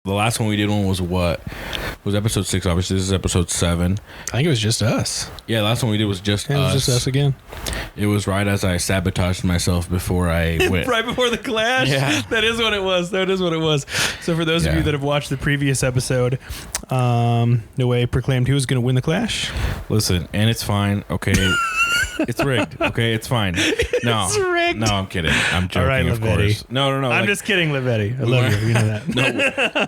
The last one we did was what? Was episode 6, obviously. This is episode 7. I think it was just us. Yeah, last one we did was just us. It was just us again. It was right as I sabotaged myself before I went. Right before the clash? Yeah. That is what it was. So for those of you that have watched the previous episode, Noe proclaimed he was going to win the clash. Listen, and it's fine. Okay. It's rigged. Okay, it's fine. No, It's rigged. No, I'm kidding. I'm joking, All right, of Lavetti. course. No. I'm just kidding, Lavetti. I love you. You know that. No,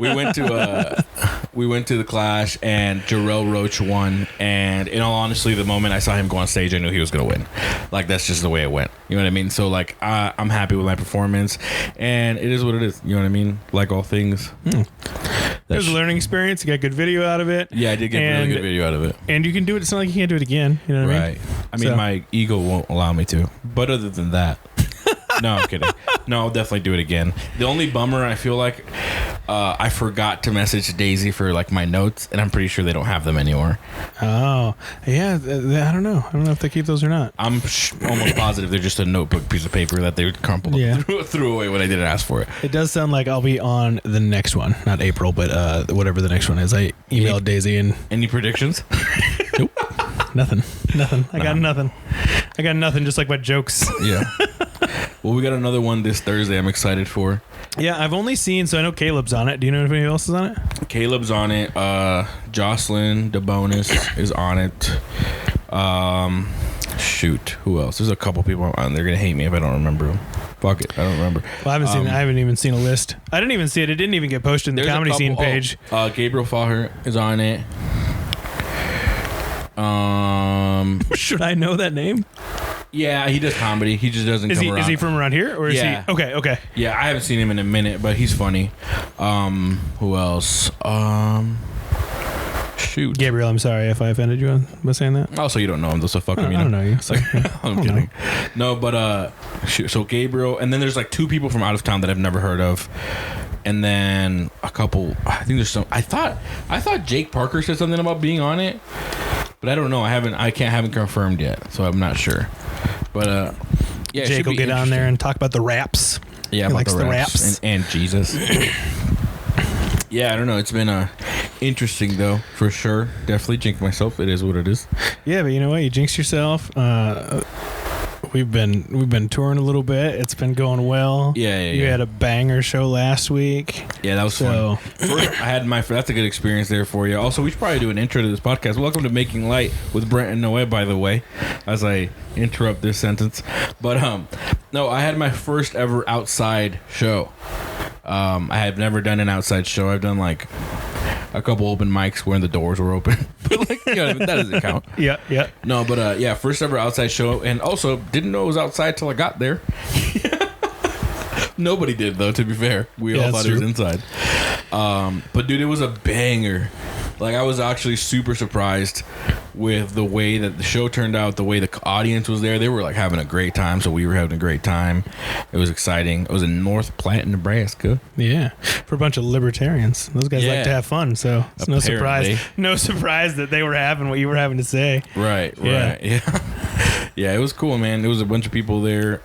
we went to the clash, and Jarrell Roach won. And in all honesty, the moment I saw him go on stage, I knew he was gonna win. Like, that's just the way it went. You know what I mean? So like, I'm happy with my performance, and it is what it is. You know what I mean? Like all things. It was a learning experience. You got good video out of it. Yeah, I did get a really good video out of it. And you can do it. It's not like you can't do it again. You know what I mean? Right. I mean, my ego won't allow me to. But other than that, no, I'm kidding. No, I'll definitely do it again. The only bummer, I feel like, I forgot to message Daisy for like my notes, and I'm pretty sure they don't have them anymore. Oh, yeah. I don't know. I don't know if they keep those or not. I'm almost positive they're just a notebook piece of paper that they crumpled up, threw away when I didn't ask for it. It does sound like I'll be on the next one, not April, but whatever the next one is. I emailed Daisy and any predictions? Nope. Nothing. I got nothing. Just like my jokes. Yeah. Well, we got another one this Thursday. I'm excited for. Yeah, I've only seen. So I know Caleb's on it. Do you know if anybody else is on it? Caleb's on it. Jocelyn DeBonis is on it. Shoot, who else? There's a couple people on. They're gonna hate me if I don't remember them. Fuck it, I don't remember. Well, I haven't even seen a list. I didn't even see it. It didn't even get posted in the comedy scene page. Gabriel Faher is on it. Should I know that name? Yeah, he does comedy. He just doesn't come around. Is he from around here, or is he? Okay. Yeah, I haven't seen him in a minute, but he's funny. Who else? Shoot. Gabriel, I'm sorry if I offended you by saying that. Also, you don't know him, so fuck him. I don't know you. It's like, I'm kidding. No, but shoot. So Gabriel, and then there's like 2 people from out of town that I've never heard of. And then a couple. I think there's some. I thought Jake Parker said something about being on it, but I don't know. I haven't confirmed yet, so I'm not sure. But yeah, Jake will get on there and talk about the raps. Yeah, he about likes the raps and Jesus. Yeah, I don't know. It's been interesting though, for sure. Definitely jinxed myself. It is what it is. Yeah, but you know what? You jinxed yourself. We've been touring a little bit. It's been going well. Yeah. You had a banger show last week. Yeah, that was fun. First, I had that's a good experience there for you. Also, we should probably do an intro to this podcast. Welcome to Making Lite with Brent and Noe, by the way, as I interrupt this sentence. But no, I had my first ever outside show. I have never done an outside show. I've done like a couple open mics when the doors were open, but like, you know, that doesn't count. Yeah. No, but yeah, first ever outside show, and also didn't know it was outside till I got there. Nobody did though. To be fair, we all thought it was inside. But dude, it was a banger. Like, I was actually super surprised with the way that the show turned out, the way the audience was there. They were like having a great time, so we were having a great time. It was exciting. It was in North Platte, Nebraska. Yeah, for a bunch of libertarians. Those guys like to have fun, so it's no surprise that they were having what you were having to say. Right. Yeah, it was cool, man. There was a bunch of people there.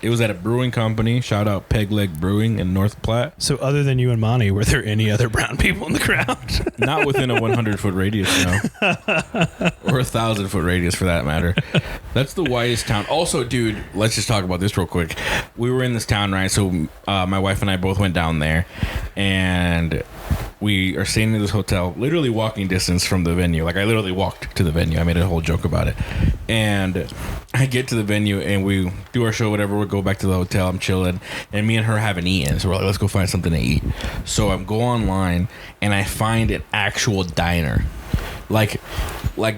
It was at a brewing company. Shout out Peg Leg Brewing in North Platte. So other than you and Monty, were there any other brown people in the crowd? Not within a 100-foot radius, no. Or a 1,000-foot radius, for that matter. That's the whitest town. Also, dude, let's just talk about this real quick. We were in this town, right? So my wife and I both went down there, and we are staying in this hotel, literally walking distance from the venue. Like, I literally walked to the venue. I made a whole joke about it. And I get to the venue, and we do our show, whatever. We go back to the hotel. I'm chilling. And me and her haven't eaten. So we're like, let's go find something to eat. So I go online, and I find an actual diner. Like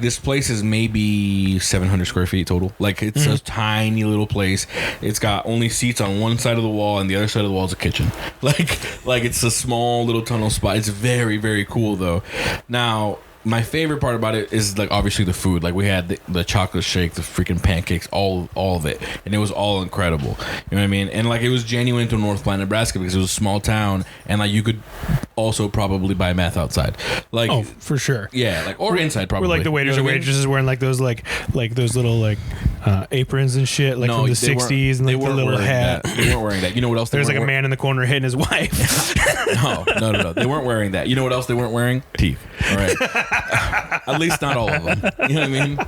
this place is maybe 700 square feet total. Like, it's a tiny little place. It's got only seats on one side of the wall, and the other side of the wall is a kitchen. Like it's a small little tunnel spot. It's very, very cool though. Now, my favorite part about it is, like, obviously the food. Like, we had the chocolate shake, the freaking pancakes, all of it, and it was all incredible. You know what I mean? And like, it was genuine to North Platte, Nebraska, because it was a small town, and like, you could also probably buy meth outside. Like, oh, for sure. Yeah, like, or inside probably. Where like the waiters or waitresses wearing like those like those little like aprons and shit, like from the 60s, and like the little hat. They weren't wearing that. You know what else? There's like a man in the corner hitting his wife. No. They weren't wearing that. You know what else they weren't wearing? Teeth. All right. At least not all of them. You know what I mean?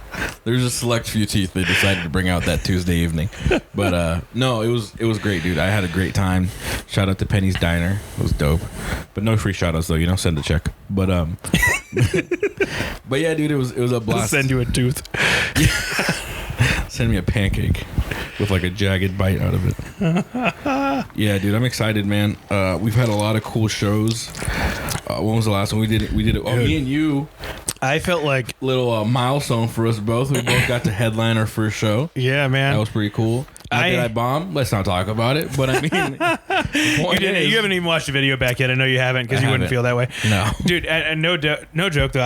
There's a select few teeth they decided to bring out that Tuesday evening. But no, it was great, dude. I had a great time. Shout out to Penny's Diner. It was dope. But no free shout outs though, send a check. But but yeah, dude, it was a blast. Send you a tooth. Send me a pancake with like a jagged bite out of it. Yeah, dude, I'm excited, man. We've had a lot of cool shows. When was the last one we did it? Me and you. I felt like little milestone for us both. We both got to headline our first show. Yeah, man. That was pretty cool. Did I bomb? Let's not talk about it. But I mean, you haven't even watched the video back yet. I know you haven't because you wouldn't feel that way. No, dude. And no joke though.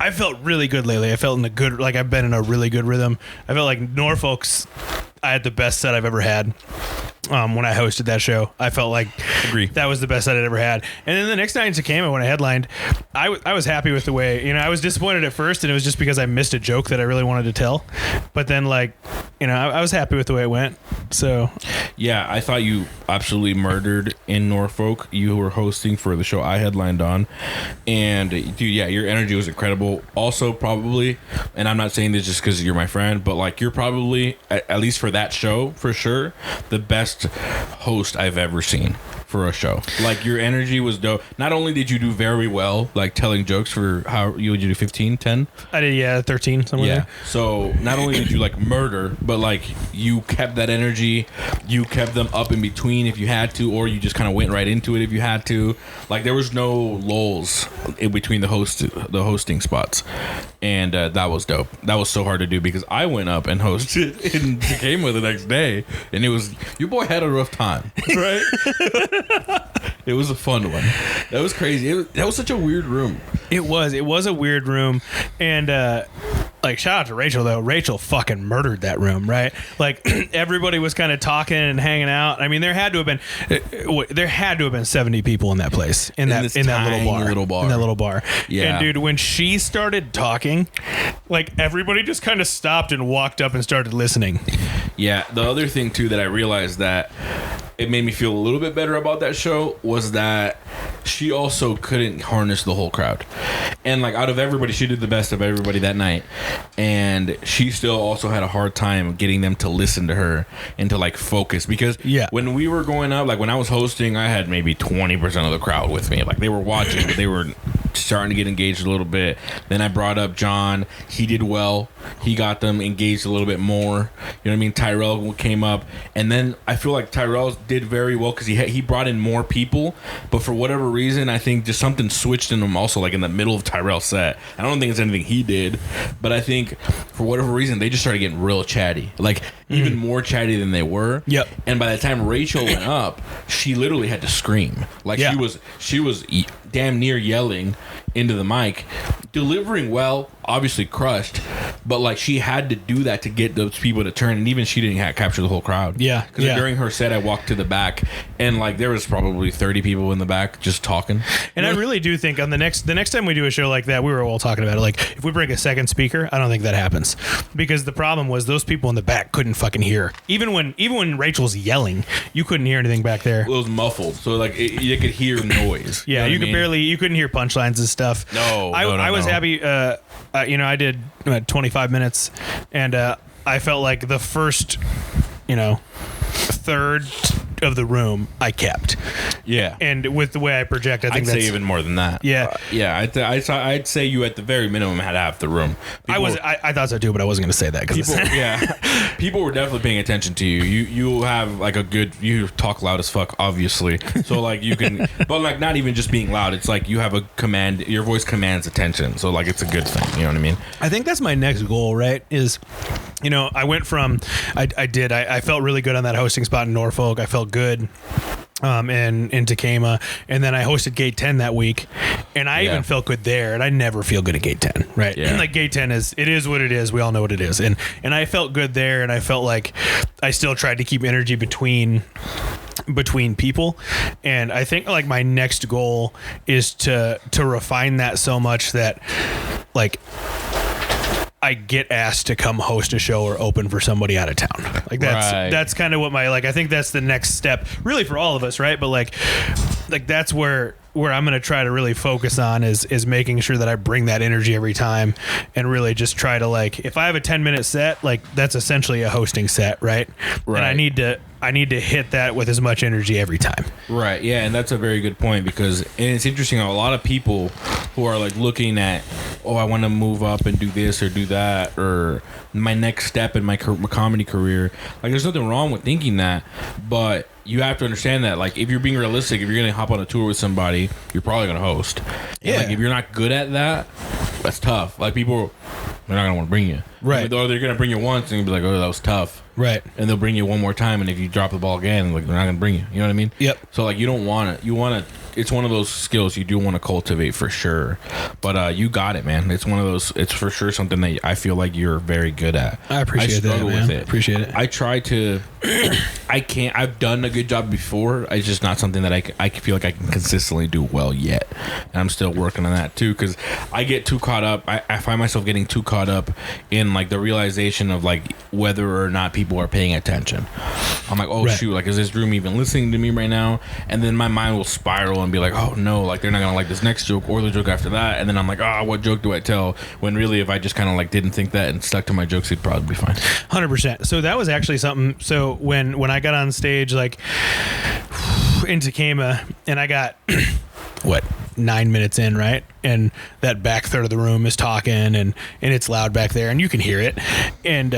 I felt really good lately. I felt I've been in a really good rhythm. I felt like Norfolk's. I had the best set I've ever had. When I hosted that show, I felt like that was the best set I'd ever had. And then the next night in Tacoma, when I headlined, I was happy with the way, I was disappointed at first, and it was just because I missed a joke that I really wanted to tell. But then, I was happy with the way it went. So, yeah, I thought you absolutely murdered in Norfolk. You were hosting for the show I headlined on, and dude, yeah, your energy was incredible. Also, probably, and I'm not saying this just because you're my friend, but you're probably, at least for that show, for sure, the best host I've ever seen for a show. Your energy was dope. Not only did you do very well, telling jokes for how you would you do 15, 10? I did, 13, somewhere there. So not only did you murder, but you kept that energy. You kept them up in between if you had to, or you just kind of went right into it if you had to. There was no lulls in between the hosting spots, and that was dope. That was so hard to do because I went up and hosted in Tacoma the next day, and it was your boy had a rough time, right? It was a fun one. That was crazy. That was such a weird room. It was a weird room, and shout out to Rachel though. Rachel fucking murdered that room, right? Everybody was kind of talking and hanging out. I mean, there had to have been 70 people in that place in that little bar. Yeah. And dude, when she started talking, everybody just kind of stopped and walked up and started listening. Yeah. The other thing too that I realized that it made me feel a little bit better about that show was that she also couldn't harness the whole crowd. And out of everybody, she did the best of everybody that night. And she still also had a hard time getting them to listen to her and to focus. Because when we were going up, when I was hosting, I had maybe 20% of the crowd with me. They were watching, but they were starting to get engaged a little bit. Then I brought up John. He did well. He got them engaged a little bit more. You know what I mean? Tyrell came up. And then I feel like Tyrell did very well because he brought in more people. But for whatever reason, I think just something switched in him also, in the middle of Tyrell's set. I don't think it's anything he did. But I think for whatever reason, they just started getting real chatty. Even more chatty than they were. Yep. And by the time Rachel went up, she literally had to scream. She was damn near yelling into the mic, delivering well, obviously crushed, but she had to do that to get those people to turn, and even she didn't capture the whole crowd. Yeah. Because during her set, I walked to the back, and there was probably 30 people in the back just talking. And I really do think on the next time we do a show like that, we were all talking about it. If we bring a second speaker, I don't think that happens, because the problem was those people in the back couldn't fucking hear. Even when Rachel's yelling, you couldn't hear anything back there. It was muffled, so you could hear noise. Yeah, you couldn't hear punchlines and stuff. I was happy. I did 25 minutes, and I felt like the first, third of the room I kept. Yeah. And with the way I project, I think I'd say even more than that. Yeah. I'd say you at the very minimum had half the room. I thought so too, but I wasn't going to say that. People were definitely paying attention to you. You have you talk loud as fuck, obviously. So you can, but not even just being loud. It's you have a command, your voice commands attention. So it's a good thing. You know what I mean? I think that's my next goal, right? Is, I went from, I felt really good on that hosting spot in Norfolk. I felt good in Tacoma, and then I hosted Gate 10 that week, and I even felt good there, and I never feel good at Gate 10, right? Yeah. And Gate 10 is what it is. We all know what it is, and I felt good there, and I felt like I still tried to keep energy between people, and I think my next goal is to refine that so much that I get asked to come host a show or open for somebody out of town. Like that's kind of what I think that's the next step really for all of us. Right. But like that's where I'm going to try to really focus on is making sure that I bring that energy every time and really just try to like, if I have a 10-minute set, like that's essentially a hosting set. Right. And I need to hit that with as much energy every time. Right. Yeah. And that's a very good point because, and it's interesting, a lot of people who are like looking at, oh, I want to move up and do this or do that, or my next step in my comedy career. Like, there's nothing wrong with thinking that, but you have to understand that, like, if you're being realistic, if you're going to hop on a tour with somebody, you're probably going to host. Yeah. And, like, if you're not good at that, that's tough. Like, people, they're not going to want to bring you. Right. Or they're going to bring you once and you'll be like, oh, that was tough. Right. And they'll bring you one more time, and if you drop the ball again, like, they're not going to bring you. You know what I mean? Yep. So, like, you don't want it. You want to, it's one of those skills you do want to cultivate for sure. But you got it, man. It's one of those, it's for sure something that I feel like you're very good at. I appreciate that, man. With it. Appreciate it. I try to, I've done a good job before. It's just not something that I feel like I can consistently do well yet. And I'm still working on that too, because I get too caught up. I find myself getting too caught up in like the realization of like whether or not people are paying attention. I'm like, oh, shoot, like, is this room even listening to me right now? And then my mind will spiral and be like, oh no, like they're not gonna like this next joke or the joke after that. And then I'm like, what joke do I tell? When really, if I just kind of like didn't think that and stuck to my jokes, it'd probably be fine. 100%. So that was actually something. So when I got on stage, like in Tacoma, and I got what, 9 minutes in, right? And that back third of the room is talking and it's loud back there and you can hear it. And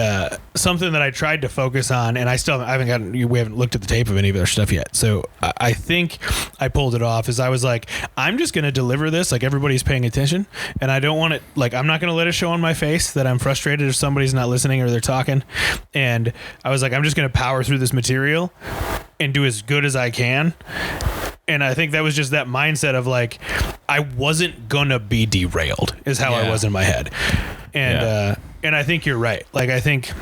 something that I tried to focus on, and we haven't looked at the tape of any of their stuff yet. So I think I pulled it off, is I was like, I'm just going to deliver this like everybody's paying attention, and I don't want it, like, I'm not going to let it show on my face that I'm frustrated if somebody's not listening or they're talking. And I was like, I'm just going to power through this material and do as good as I can. And I think that was just that mindset of like, I wasn't gonna be derailed is how I was in my head. And and I think you're right. Like, I think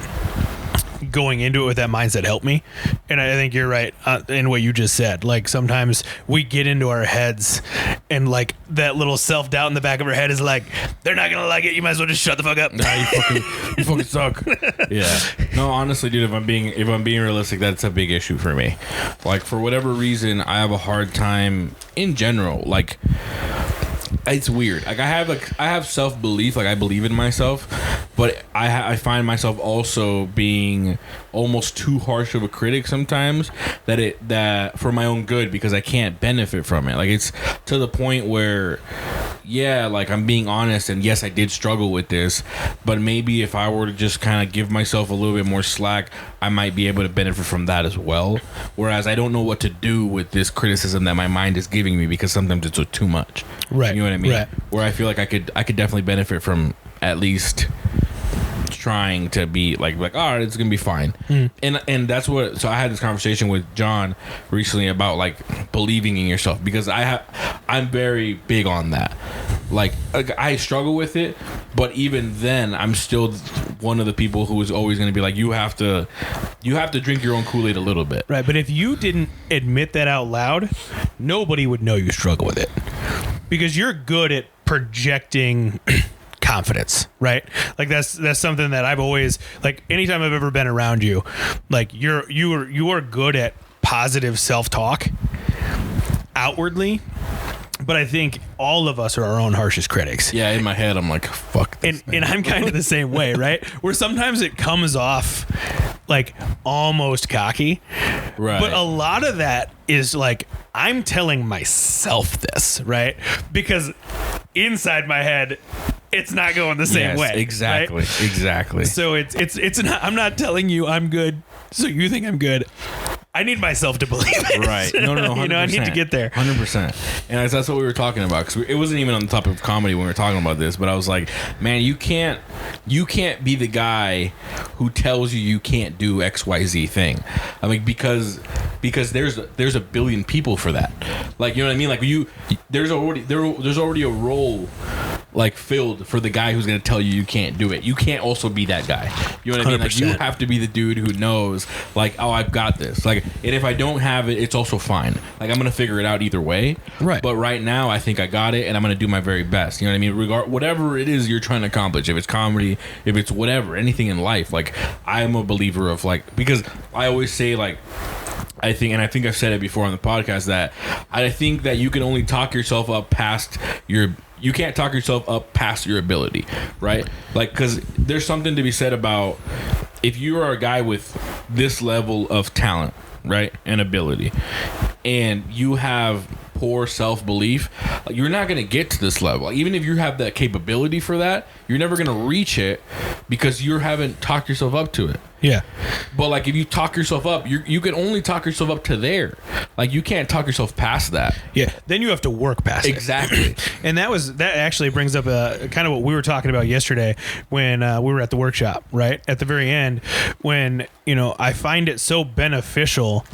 going into it with that mindset helped me. And I think you're right in what you just said. Like, sometimes we get into our heads and like that little self-doubt in the back of our head is like, they're not gonna like it, you might as well just shut the fuck up. Nah, you fucking suck. Yeah. No, honestly, dude, if I'm being realistic, that's a big issue for me. Like, for whatever reason, I have a hard time in general. Like, it's weird. Like, I have self-belief. Like, I believe in myself, but I find myself also being almost too harsh of a critic sometimes, that for my own good, because I can't benefit from it. Like, it's to the point where, yeah, like, I'm being honest, and yes, I did struggle with this, but maybe if I were to just kind of give myself a little bit more slack, I might be able to benefit from that as well. Whereas I don't know what to do with this criticism that my mind is giving me, because sometimes it's too much. Right. You know what I mean? Right. Where I feel like I could definitely benefit from at least trying to be like, all right, it's gonna be fine. And that's what, so I had this conversation with John recently about like believing in yourself, because I'm very big on that. Like, I struggle with it, but even then I'm still one of the people who is always going to be like, you have to drink your own Kool-Aid a little bit. Right. But if you didn't admit that out loud, nobody would know you struggle with it, because you're good at projecting confidence, right? Like, that's something that I've always, like, anytime I've ever been around you, like, you are good at positive self-talk outwardly. But I think all of us are our own harshest critics. Yeah, in my head, I'm like, fuck this thing. And I'm kind of the same way, right? Where sometimes it comes off like almost cocky. Right. But a lot of that is like, I'm telling myself this, right? Because inside my head, it's not going the same way. Exactly. Right? Exactly. So it's not, I'm not telling you I'm good, so you think I'm good. I need myself to believe it. Right. No, 100%. You know, I need to get there. 100%. And that's what we were talking about, because it wasn't even on the topic of comedy when we were talking about this, but I was like, man, you can't be the guy who tells you can't do XYZ thing. I mean, because there's a billion people for that. Like, you know what I mean? Like, there's already a role like filled for the guy who's going to tell you can't do it. You can't also be that guy. You know what I mean? Like, you have to be the dude who knows, like, oh, I've got this. Like, and if I don't have it, it's also fine. Like, I'm going to figure it out either way. Right. But right now, I think I got it, and I'm going to do my very best. You know what I mean? Whatever it is you're trying to accomplish, if it's comedy, if it's whatever, anything in life, like, I am a believer of, like, because I always say, like, I think I've said it before on the podcast, that I think that you can only talk yourself up past you can't talk yourself up past your ability, right? Like, because there's something to be said about if you are a guy with this level of talent, right, and ability, and you have poor self-belief, you're not going to get to this level. Even if you have that capability for that, you're never going to reach it because you haven't talked yourself up to it. Yeah. But like, if you talk yourself up, you can only talk yourself up to there. Like, you can't talk yourself past that. Yeah. Then you have to work past it. Exactly. And that actually brings up kind of what we were talking about yesterday when we were at the workshop, right? At the very end, when, you know, I find it so beneficial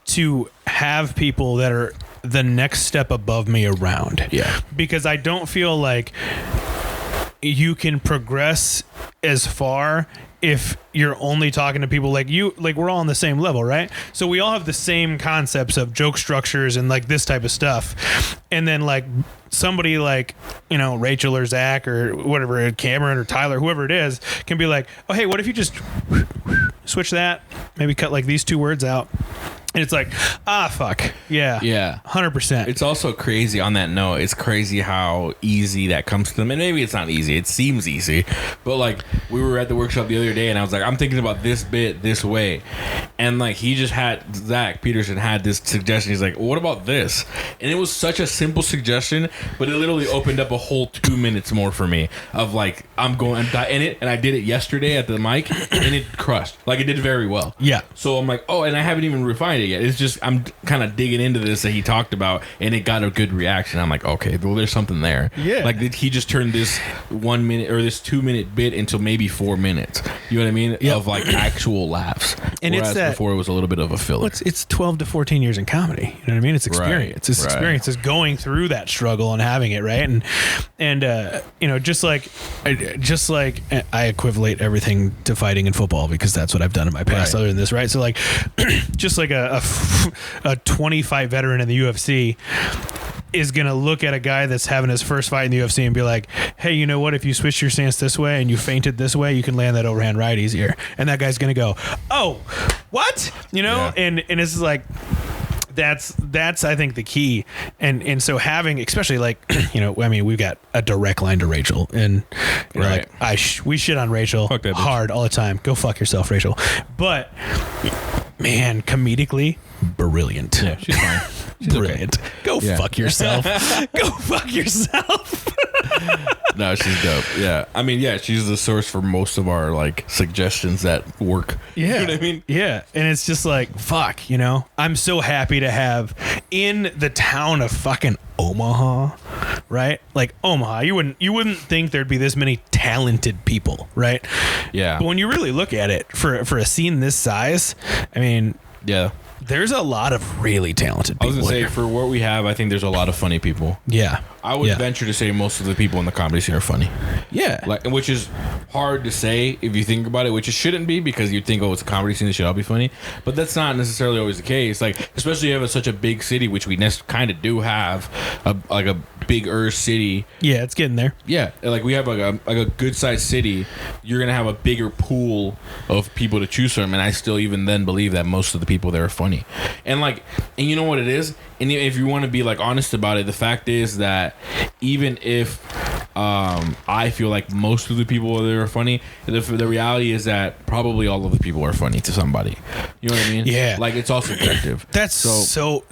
to have people that are the next step above me around. Yeah. Because I don't feel like you can progress as far if you're only talking to people like you, like we're all on the same level, right? So we all have the same concepts of joke structures and like this type of stuff. And then like somebody like, you know, Rachel or Zach or whatever, Cameron or Tyler, whoever it is, can be like, oh, hey, what if you just switch that? Maybe cut like these two words out. And it's like, fuck. Yeah. Yeah. 100%. It's also crazy on that note. It's crazy how easy that comes to them. And maybe it's not easy. It seems easy. But like, we were at the workshop the other day and I was like, I'm thinking about this bit this way. And like, Zach Peterson had this suggestion. He's like, well, what about this? And it was such a simple suggestion, but it literally opened up a whole 2 minutes more for me of like, I'm in it. And I did it yesterday at the mic and it crushed. Like, it did very well. Yeah. So I'm like, oh, and I haven't even refined it yet. It's just, I'm kind of digging into this that he talked about and it got a good reaction. I'm like, okay, well, there's something there. Yeah. Like, he just turned this 1 minute or this 2 minute bit into maybe 4 minutes. You know what I mean? Yep. Of like actual laughs. And whereas it's that, before it was a little bit of a filler. Well, it's 12 to 14 years in comedy. You know what I mean? It's experience. Right. It's experience. It's going through that struggle and having it, right? And you know, just like I equivalate everything to fighting in football because that's what I've done in my past. Right. Other than this, right? So like, just like a 20-fight veteran in the UFC is going to look at a guy that's having his first fight in the UFC and be like, hey, you know what? If you switch your stance this way and you feinted this way, you can land that overhand right easier. And that guy's going to go, oh, what? You know? Yeah. And it's like, that's I think the key. And so having, especially like, you know, I mean, we've got a direct line to Rachel and you know, like we shit on Rachel hard all the time. Go fuck yourself, Rachel. But man, comedically brilliant. Yeah, she's fine. She's brilliant. Okay. Go fuck yourself. Go fuck yourself. No, she's dope. Yeah. I mean, yeah, she's the source for most of our like suggestions that work. Yeah. You know what I mean? Yeah. And it's just like, fuck, you know, I'm so happy to have in the town of fucking Omaha, right? Like Omaha, you wouldn't think there'd be this many talented people, right? Yeah. But when you really look at it for a scene this size, I mean, yeah. There's a lot of really talented people. I was going to say, for what we have, I think there's a lot of funny people. Yeah. I would venture to say most of the people in the comedy scene are funny. Yeah. Like, which is hard to say if you think about it, which it shouldn't be because you'd think, oh, it's a comedy scene, they should all be funny. But that's not necessarily always the case. Like, especially if you have such a big city, which we kind of do have, like a bigger city. Yeah, it's getting there. Yeah. Like, we have like a good-sized city. You're going to have a bigger pool of people to choose from. And I still even then believe that most of the people there are funny. And you know what it is? And if you want to be like honest about it, the fact is that even if I feel like most of the people there are funny, the reality is that probably all of the people are funny to somebody. You know what I mean? Yeah. Like, it's all subjective. That's so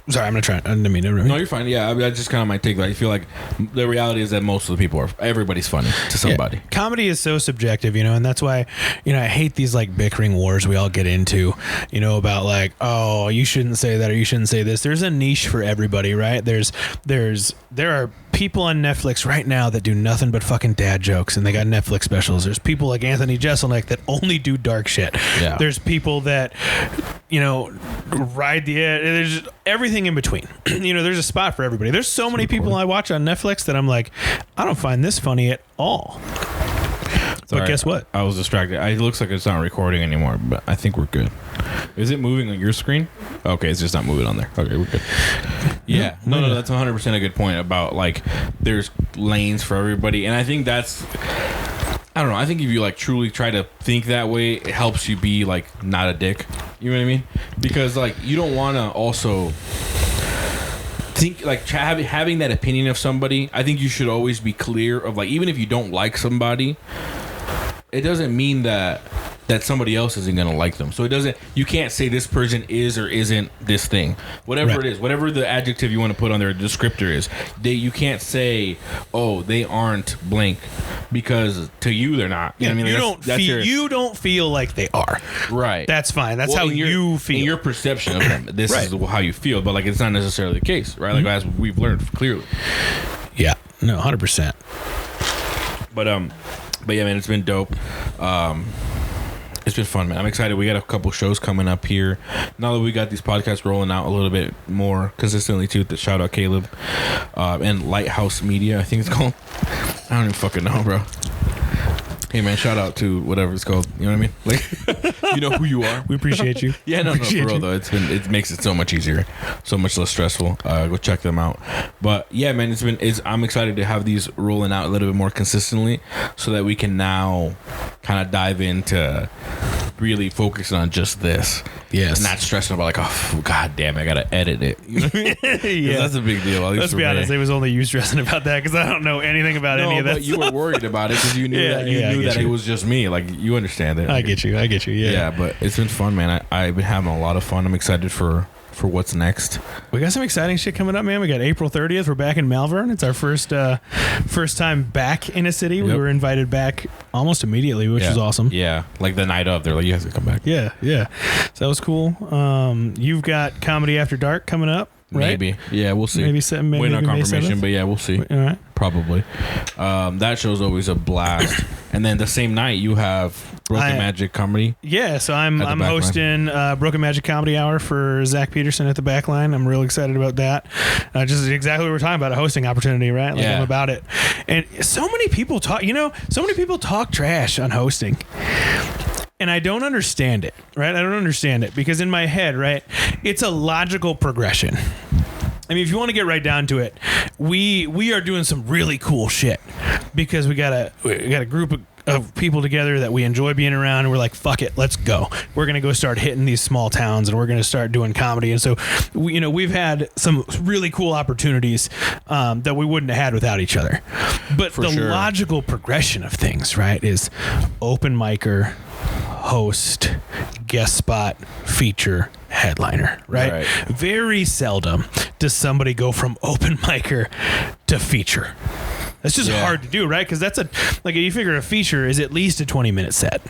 sorry, I'm gonna try. I didn't mean to. No, you're fine. Yeah, I mean, that's just kind of my take. Like, I feel like the reality is that most of the people everybody's funny to somebody. Yeah. Comedy is so subjective, you know, and that's why, you know, I hate these like bickering wars we all get into, you know, about like, oh, you shouldn't say that or you shouldn't say this. There's a niche for everybody, right? There are people on Netflix right now that do nothing but fucking dad jokes, and they got Netflix specials. There's people like Anthony Jeselnik that only do dark shit. Yeah. There's people that, ride the edge. There's everything in between. There's a spot for everybody. There's so many people I watch on Netflix that I'm like, I don't find this funny at all. But guess what? I was distracted. It looks like it's not recording anymore, but I think we're good. Is it moving on your screen? Okay, it's just not moving on there. Okay, we're good. Yeah. No, that's 100% a good point about, like, there's lanes for everybody. And I think that's, I don't know, I think if you, like, truly try to think that way, it helps you be, like, not a dick. You know what I mean? Because, like, you don't want to also think, like, having that opinion of somebody. I think you should always be clear of, like, even if you don't like somebody, it doesn't mean that somebody else isn't going to like them. So you can't say this person is or isn't this thing. Whatever it is, whatever the adjective you want to put on their descriptor is, you can't say, oh, they aren't blank, because to you they're not. You know what I mean? You don't feel like they are. Right. That's fine. That's how you feel. In your perception of them, this is how you feel, but, like, it's not necessarily the case, right? Like, as we've learned clearly. Yeah. No, 100%. But yeah, man, it's been dope. It's been fun, man. I'm excited. We got a couple shows coming up here. Now that we got these podcasts rolling out a little bit more consistently, too, shout out Caleb and Lighthouse Media, I think it's called. I don't even fucking know, bro. Hey, man, shout out to whatever it's called. You know what I mean? Like, you know who you are. We appreciate you. Yeah, no, for real, though. It makes it so much easier, so much less stressful. Go check them out. But yeah, man, I'm excited to have these rolling out a little bit more consistently, so that we can now kind of dive into really focusing on just this. Yes. Not stressing about, like, oh, god damn, I gotta edit it. You know what I mean? Yeah. That's a big deal. Let's be honest, it was only you stressing about that, because I don't know anything about any of that. But you were worried about it because you knew that it was just me. Like, you understand it. I get you. Yeah. Yeah, but it's been fun, man. I've been having a lot of fun. I'm excited for what's next. We got some exciting shit coming up, man. We got April 30th. We're back in Malvern. It's our first time back in a city. Yep. We were invited back almost immediately, which was awesome. Yeah, like the night of, they're like, you have to come back. Yeah. So that was cool. You've got Comedy After Dark coming up, right? Maybe. Yeah, we'll see. Maybe waiting on confirmation, but yeah, we'll see. All right. Probably. That show's always a blast. And then the same night you have Broken Magic Comedy. Yeah, so I'm hosting Broken Magic Comedy Hour for Zach Peterson at the Backline. I'm really excited about that. Just exactly what we're talking about, a hosting opportunity, right? Like, I'm about it. And so many people talk trash on hosting. And I don't understand it, right? I don't understand it because in my head, right, it's a logical progression. I mean, if you want to get right down to it, we are doing some really cool shit because we got a group of people together that we enjoy being around, and we're like, fuck it, let's go. We're gonna go start hitting these small towns, and we're gonna start doing comedy. And so we've had some really cool opportunities that we wouldn't have had without each other. But logical progression of things, right, is open micer, host, guest spot, feature, headliner, right? Very seldom does somebody go from open micer to feature. That's just hard to do, right? Because that's you figure a feature is at least a 20-minute set.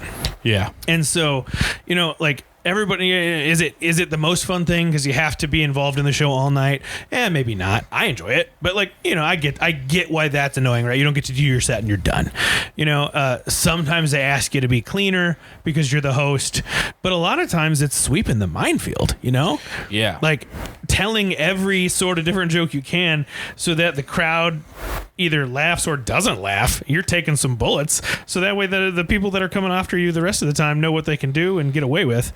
Yeah. And so, like, everybody, is it the most fun thing because you have to be involved in the show all night? Maybe not. I enjoy it, but, like, I get why that's annoying, right? You don't get to do your set and you're done. Sometimes they ask you to be cleaner because you're the host, but a lot of times it's sweeping the minefield. Yeah, like telling every sort of different joke you can so that the crowd either laughs or doesn't laugh. You're taking some bullets, so that way the people that are coming after you the rest of the time know what they can do and get away with.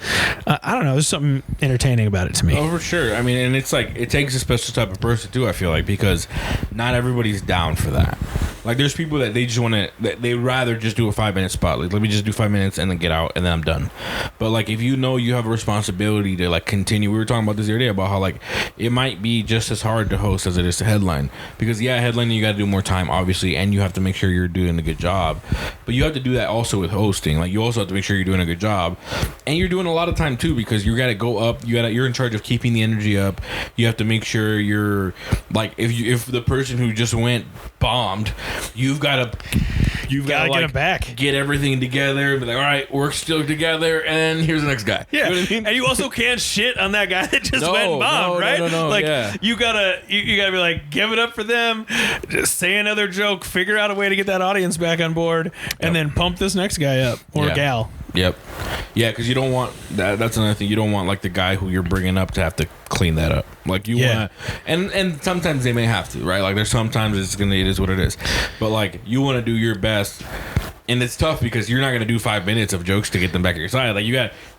I don't know. There's something entertaining about it to me. Oh, for sure. I mean, and it's like it takes a special type of person too, I feel like, because not everybody's down for that. Like, there's people that they just want to, they rather just do a 5-minute spot. Like, let me just do 5 minutes and then get out and then I'm done. But, like, if you have a responsibility to, like, continue. We were talking about this the other day about how, like, it might be just as hard to host as it is to headline. Because, headlining, you got to do more time, obviously, and you have to make sure you're doing a good job. But you have to do that also with hosting. Like, you also have to make sure you're doing a good job. And you're doing a lot of time, too, because you got to go up. You're in charge of keeping the energy up. You have to make sure you're, like, if the person who just went bombed, you've got to you've got to get them back. Get everything together. Be like, all right, we're still together, and here's the next guy. Yeah, you know what I mean? And you also can't shit on that guy that just went and bombed, right? No, like yeah. you gotta be like, give it up for them. Just say another joke. Figure out a way to get that audience back on board, and then pump this next guy up or gal. Yep. Yeah, because you don't want that. That's another thing. You don't want like the guy who you're bringing up to have to clean that up. Like you want to, and sometimes they may have to, right? Like there's sometimes it is what it is. But like you want to do your best, and it's tough because you're not going to do 5 minutes of jokes to get them back at your side. Like you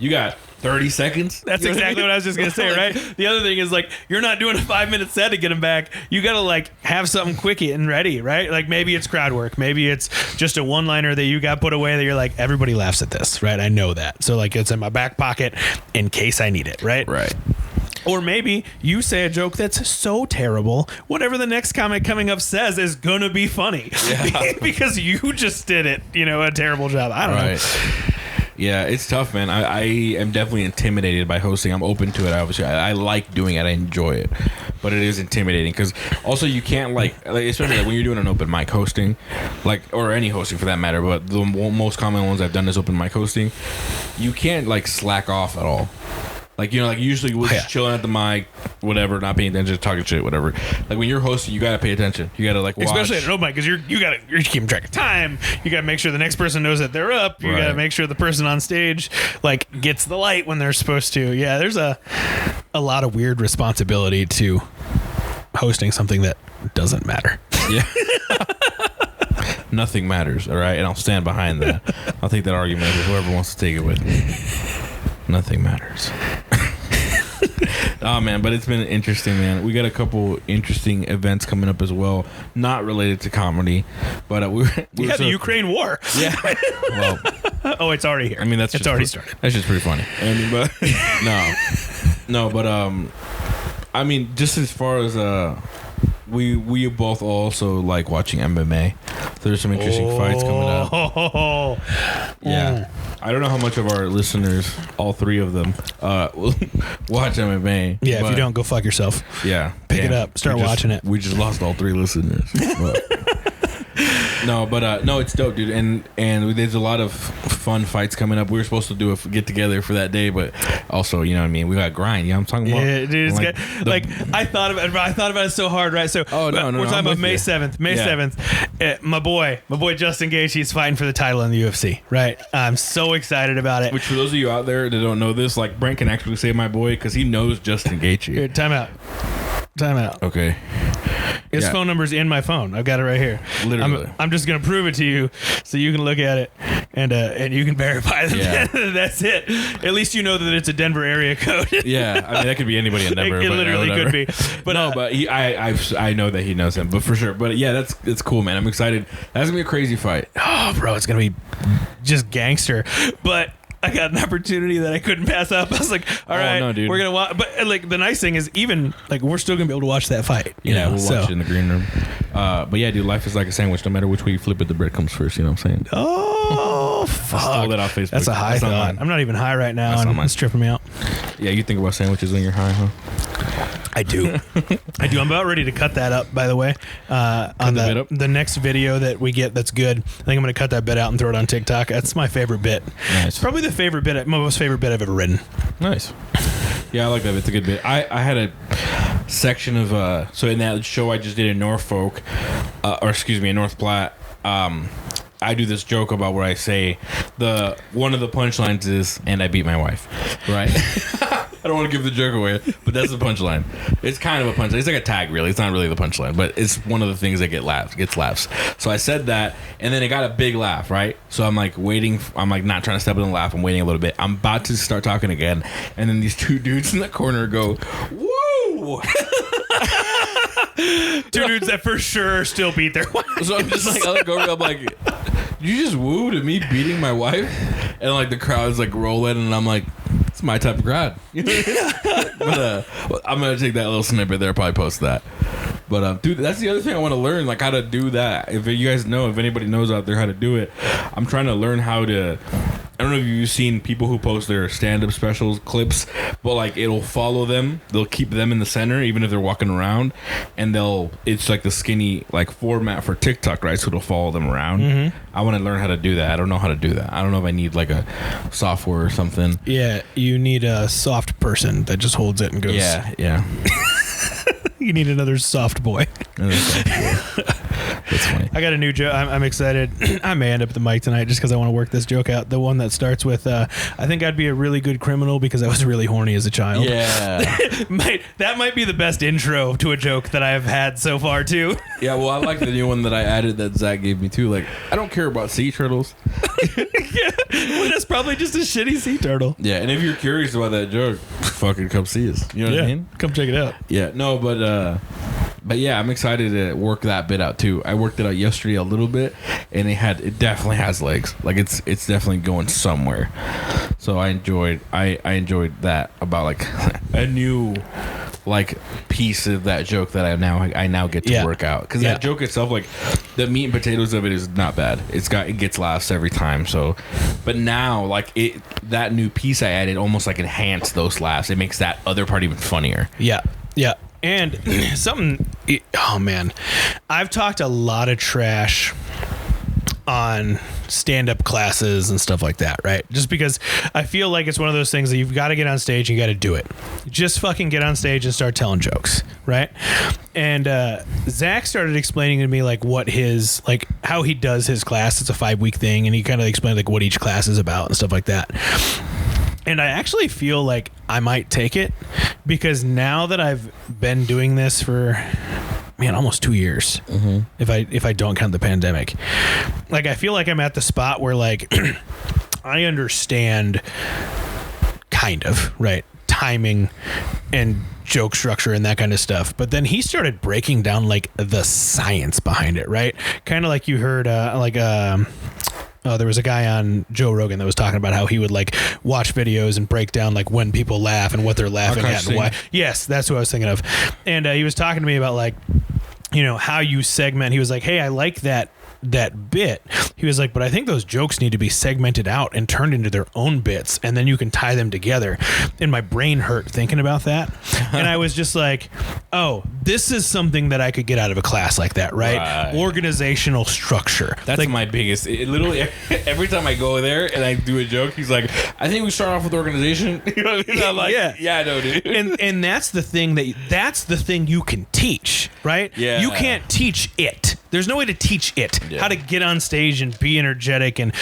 got 30 seconds. That's exactly what I was just going to say, right? The other thing is like you're not doing a 5-minute set to get them back. You got to like have something quick and ready, right? Like maybe it's crowd work. Maybe it's just a one-liner that you got put away that you're like, everybody laughs at this, right? I know that. So like it's in my back pocket in case I need it, right? Right. Or maybe you say a joke that's so terrible, whatever the next comic coming up says is going to be funny. Yeah. Because you just did it, a terrible job. I don't know. Yeah, it's tough, man. I am definitely intimidated by hosting. I'm open to it. Obviously, I like doing it. I enjoy it, but it is intimidating because also you can't like especially like when you're doing an open mic hosting, like or any hosting for that matter. But the most common ones I've done is open mic hosting. You can't like slack off at all. Like, like usually we're just chilling at the mic, whatever, not paying attention, talking shit, whatever. Like when you're hosting, you got to pay attention. You got to like watch. Especially at an open mic because you're keeping track of time. You got to make sure the next person knows that they're up. You got to make sure the person on stage like gets the light when they're supposed to. Yeah, there's a lot of weird responsibility to hosting something that doesn't matter. Yeah. Nothing matters, all right? And I'll stand behind that. I'll take that argument with whoever wants to take it with me. Nothing matters. Oh man, but it's been interesting, man. We got a couple interesting events coming up as well, not related to comedy, but we're the Ukraine war. Yeah. Well, oh, it's already here. I mean, it's already started. That's just pretty funny. I mean, but no, but I mean, just as far as we both also like watching MMA. So there's some interesting fights coming up. Yeah. I don't know how much of our listeners, all three of them, will watch MMA. Yeah, if you don't, go fuck yourself. Yeah. Pick it up. Start watching it. We just lost all 3 listeners. No, it's dope, dude. And there's a lot of fun fights coming up. We were supposed to do a get together for that day, but also, you know what I mean? We got grind. I'm talking about. Yeah, dude. I thought about it so hard, right? So we're talking about May 7th. May 7th. My boy Justin Gaethje is fighting for the title in the UFC, right? I'm so excited about it. Which for those of you out there that don't know this, like Brent can actually say my boy because he knows Justin Gaethje. Here, time out. Okay. His phone number's in my phone. I've got it right here. Literally. I'm just gonna prove it to you so you can look at it and you can verify that. Yeah. That's it. At least you know that it's a Denver area code. Yeah, I mean that could be anybody in Denver. It literally could be. But no, but I know that he knows him, but for sure. But yeah, it's cool, man. I'm excited. That's gonna be a crazy fight. Oh, bro, it's gonna be just gangster. But I got an opportunity that I couldn't pass up. I was like, all right, no, dude. We're going to watch. But like the nice thing is even like we're still going to be able to watch that fight. Yeah, we'll watch it in the green room. But yeah, dude, life is like a sandwich. No matter which way you flip it, the bread comes first. You know what I'm saying? Oh, fuck. I stole that off Facebook. That's a high thought. I'm not even high right now. And it's tripping me out. Yeah, you think about sandwiches when you're high, huh? I do. I'm about ready to cut that up, by the way. On the next video that we get that's good. I think I'm going to cut that bit out and throw it on TikTok. That's my favorite bit. Nice. Probably the my most favorite bit I've ever written. Nice. Yeah, I like that. It's a good bit. I had a section of so in that show I just did in Norfolk, in North Platte. I do this joke about where I say one of the punchlines is, and I beat my wife, right? I don't want to give the joke away, but that's the punchline. It's kind of a punchline. It's like a tag, really. It's not really the punchline, but it's one of the things that gets laughs. So I said that, and then it got a big laugh, right? So I'm like waiting. I'm like not trying to step in and laugh. I'm waiting a little bit. I'm about to start talking again, and then these 2 dudes in the corner go, "Woo!" 2 dudes that for sure still beat their wife. So I'm just like, I look over, I'm like, you just wooed at me beating my wife? And like the crowd's like rolling, and I'm like, it's my type of crowd. But I'm gonna take that little snippet there, probably post that. But dude, that's the other thing I want to learn, like how to do that. If you guys know, if anybody knows out there how to do it, I'm trying to learn how to I don't know if you've seen people who post their stand-up specials clips, but like it'll follow them. They'll keep them in the center even if they're walking around, and it's like the skinny like format for TikTok, right? So it'll follow them around. Mm-hmm. I want to learn how to do that. I don't know how to do that. I don't know if I need like a software or something. Yeah, you need a soft person that just holds it and goes. Yeah. You need another soft boy. That's funny. I got a new joke. I'm excited. I may end up at the mic tonight just because I want to work this joke out. The one that starts with, I think I'd be a really good criminal because I was really horny as a child. Yeah. That might be the best intro to a joke that I've had so far, too. Yeah, well, I like the new one that I added that Zach gave me, too. Like, I don't care about sea turtles. Yeah. Well, that's probably just a shitty sea turtle. Yeah, and if you're curious about that joke, fucking come see us. You know what I mean? Come check it out. Yeah, no, but yeah, I'm excited to work that bit out too. I worked it out yesterday a little bit, and it definitely has legs. Like it's definitely going somewhere. So I enjoyed that about like a new like piece of that joke that I now get to work out, because that joke itself, like the meat and potatoes of it is not bad. It gets laughs every time. So, but now like that new piece I added almost like enhanced those laughs. It makes that other part even funnier. Yeah. And oh man, I've talked a lot of trash on stand-up classes and stuff like that, right? Just because I feel like it's one of those things that you've got to get on stage and you got to do it. Just fucking get on stage and start telling jokes, right? And Zach started explaining to me like what his, like how he does his class. It's a 5-week thing, and he kind of explained like what each class is about and stuff like that. And I actually feel like I might take it, because now that I've been doing this for, almost 2 years, mm-hmm. if I don't count the pandemic, like I feel like I'm at the spot where like I understand kind of, right, timing and joke structure and that kind of stuff. But then he started breaking down like the science behind it, right? Kind of like you heard there was a guy on Joe Rogan that was talking about how he would like watch videos and break down like when people laugh and what they're laughing at and why. Yes, that's what I was thinking of. And he was talking to me about like, how you segment. He was like, hey, I like that bit. He was like, but I think those jokes need to be segmented out and turned into their own bits, and then you can tie them together. And my brain hurt thinking about that. And I was just like, oh, this is something that I could get out of a class like that, right? Organizational structure. That's like my biggest. Literally, every time I go there and I do a joke, he's like, I think we start off with organization. You know what I mean? I'm like, yeah, I know, dude. And that's the thing you can teach, right? Yeah. You can't teach it. There's no way to teach it how to get on stage and be energetic and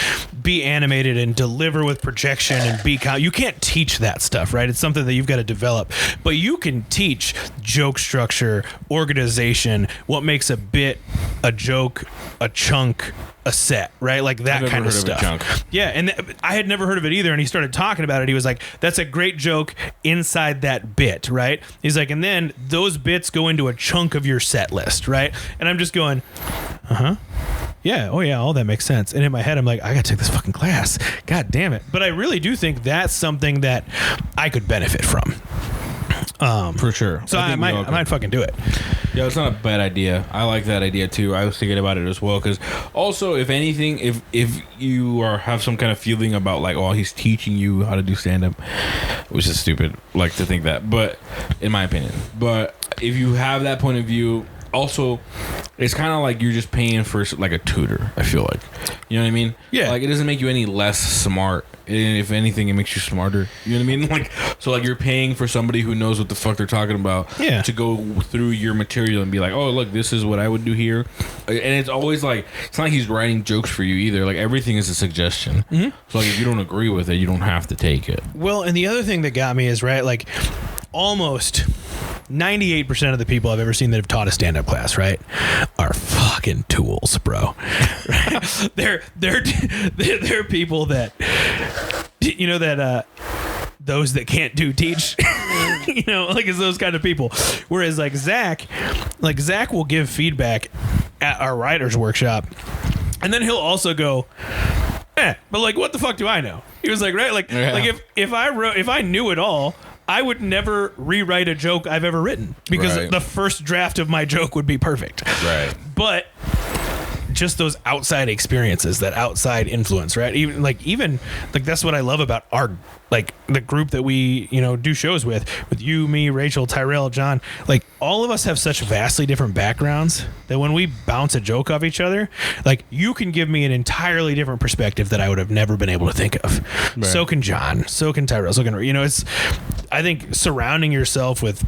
be animated and deliver with projection and be you can't teach that stuff, right? It's something that you've got to develop. But you can teach joke structure, organization, what makes a bit, a joke, a chunk, a set, right? Like that kind of stuff. Yeah, and I had never heard of it either. And he started talking about it. He was like, that's a great joke inside that bit, right? He's like, and then those bits go into a chunk of your set list, right? And I'm just going, yeah, oh yeah, all that makes sense. And in my head, I'm like, I gotta take this fucking class. God damn it. But I really do think that's something that I could benefit from. For sure. So I might fucking do it. Yeah, it's not a bad idea. I like that idea too. I was thinking about it as well, because also, if anything, if you have some kind of feeling about like, oh, he's teaching you how to do stand-up, which is stupid, like to think that, but in my opinion, but if you have that point of view, also, it's kind of like you're just paying for like a tutor, I feel like. You know what I mean? Yeah. Like, it doesn't make you any less smart. And if anything, it makes you smarter. You know what I mean? Like, so like you're paying for somebody who knows what the fuck they're talking about to go through your material and be like, oh, look, this is what I would do here. And it's always like, it's not like he's writing jokes for you either. Like, everything is a suggestion. Mm-hmm. So like, if you don't agree with it, you don't have to take it. Well, and the other thing that got me is, right, like almost 98% of the people I've ever seen that have taught a stand-up class, right, are fucking tools, bro. They're people that, those that can't do teach, like it's those kind of people. Whereas like Zach will give feedback at our writers workshop, and then he'll also go, but like, what the fuck do I know? He was like, right, like if I knew it all, I would never rewrite a joke I've ever written, because the first draft of my joke would be perfect. Right. But just those outside experiences, that outside influence, right? Even that's what I love about our, like, the group that we, do shows with you, me, Rachel, Tyrell, John. Like, all of us have such vastly different backgrounds that when we bounce a joke off each other, like, you can give me an entirely different perspective that I would have never been able to think of. Right. So can John, so can Tyrell, so can, I think surrounding yourself with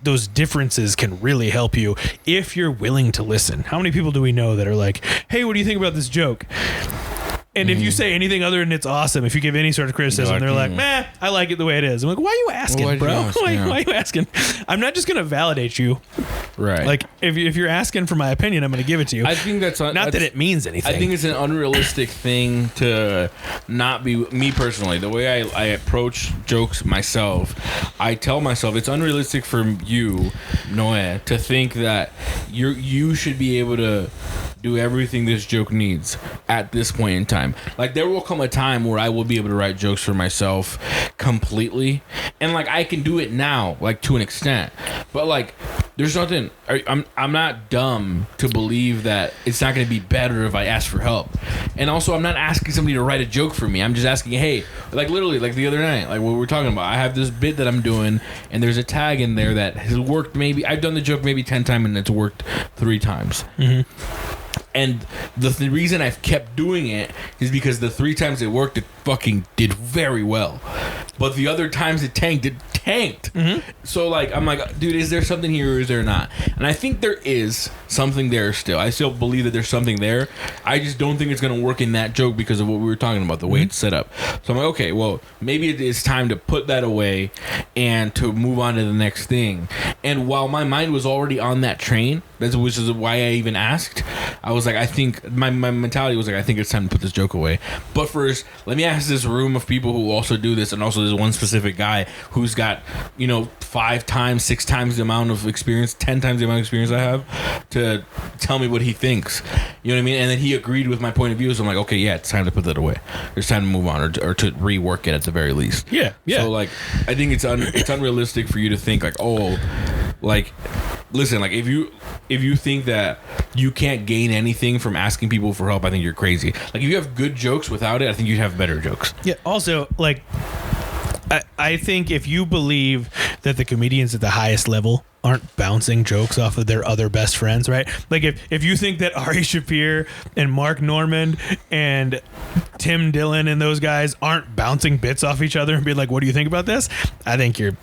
those differences can really help you if you're willing to listen. How many people do we know that are like, hey, what do you think about this joke? And if you say anything other than it's awesome, if you give any sort of criticism, they're like, meh, I like it the way it is. I'm like, why are you asking, bro? Why are you asking? I'm not just going to validate you. Right. Like, if you're asking for my opinion, I'm going to give it to you. I think that's not that it means anything. I think it's an unrealistic thing to not be, me personally, the way I approach jokes myself, I tell myself it's unrealistic for you, Noe, to think that you should be able to do everything this joke needs at this point in time. Like, there will come a time where I will be able to write jokes for myself completely, and like I can do it now, like, to an extent, but like there's nothing, I'm not dumb to believe that it's not going to be better if I ask for help. And also, I'm not asking somebody to write a joke for me. I'm just asking, hey, like, literally, like the other night, like what we were talking about, I have this bit that I'm doing, and there's a tag in there that has worked, maybe I've done the joke maybe 10 times and it's worked 3 times. And the reason I've kept doing it is because the 3 times it worked, it fucking did very well. But the other times it tanked. So, like, I'm like, dude, is there something here or is there not? And I think there is something there still. I still believe that there's something there. I just don't think it's going to work in that joke because of what we were talking about, the way it's set up. So I'm like, okay, well, maybe it is time to put that away and to move on to the next thing. And while my mind was already on that train, which is why I even asked, I was like, I think my mentality was like, I think it's time to put this joke away. But first, let me ask this room of people who also do this, and also this one specific guy who's got 5 times, 6 times the amount of experience, 10 times the amount of experience I have, to tell me what he thinks. You know what I mean? And then he agreed with my point of view. So I'm like, okay, yeah, it's time to put that away. There's time to move on, or to rework it at the very least. Yeah. So like, I think it's unrealistic for you to think like, oh, like, listen, like, if you think that you can't gain anything from asking people for help, I think you're crazy. Like, if you have good jokes without it, I think you'd have better jokes. Yeah. Also, like, I think if you believe that the comedians at the highest level aren't bouncing jokes off of their other best friends, right? Like, if you think that Ari Shaffir and Mark Normand and Tim Dillon and those guys aren't bouncing bits off each other and being like, what do you think about this? I think you're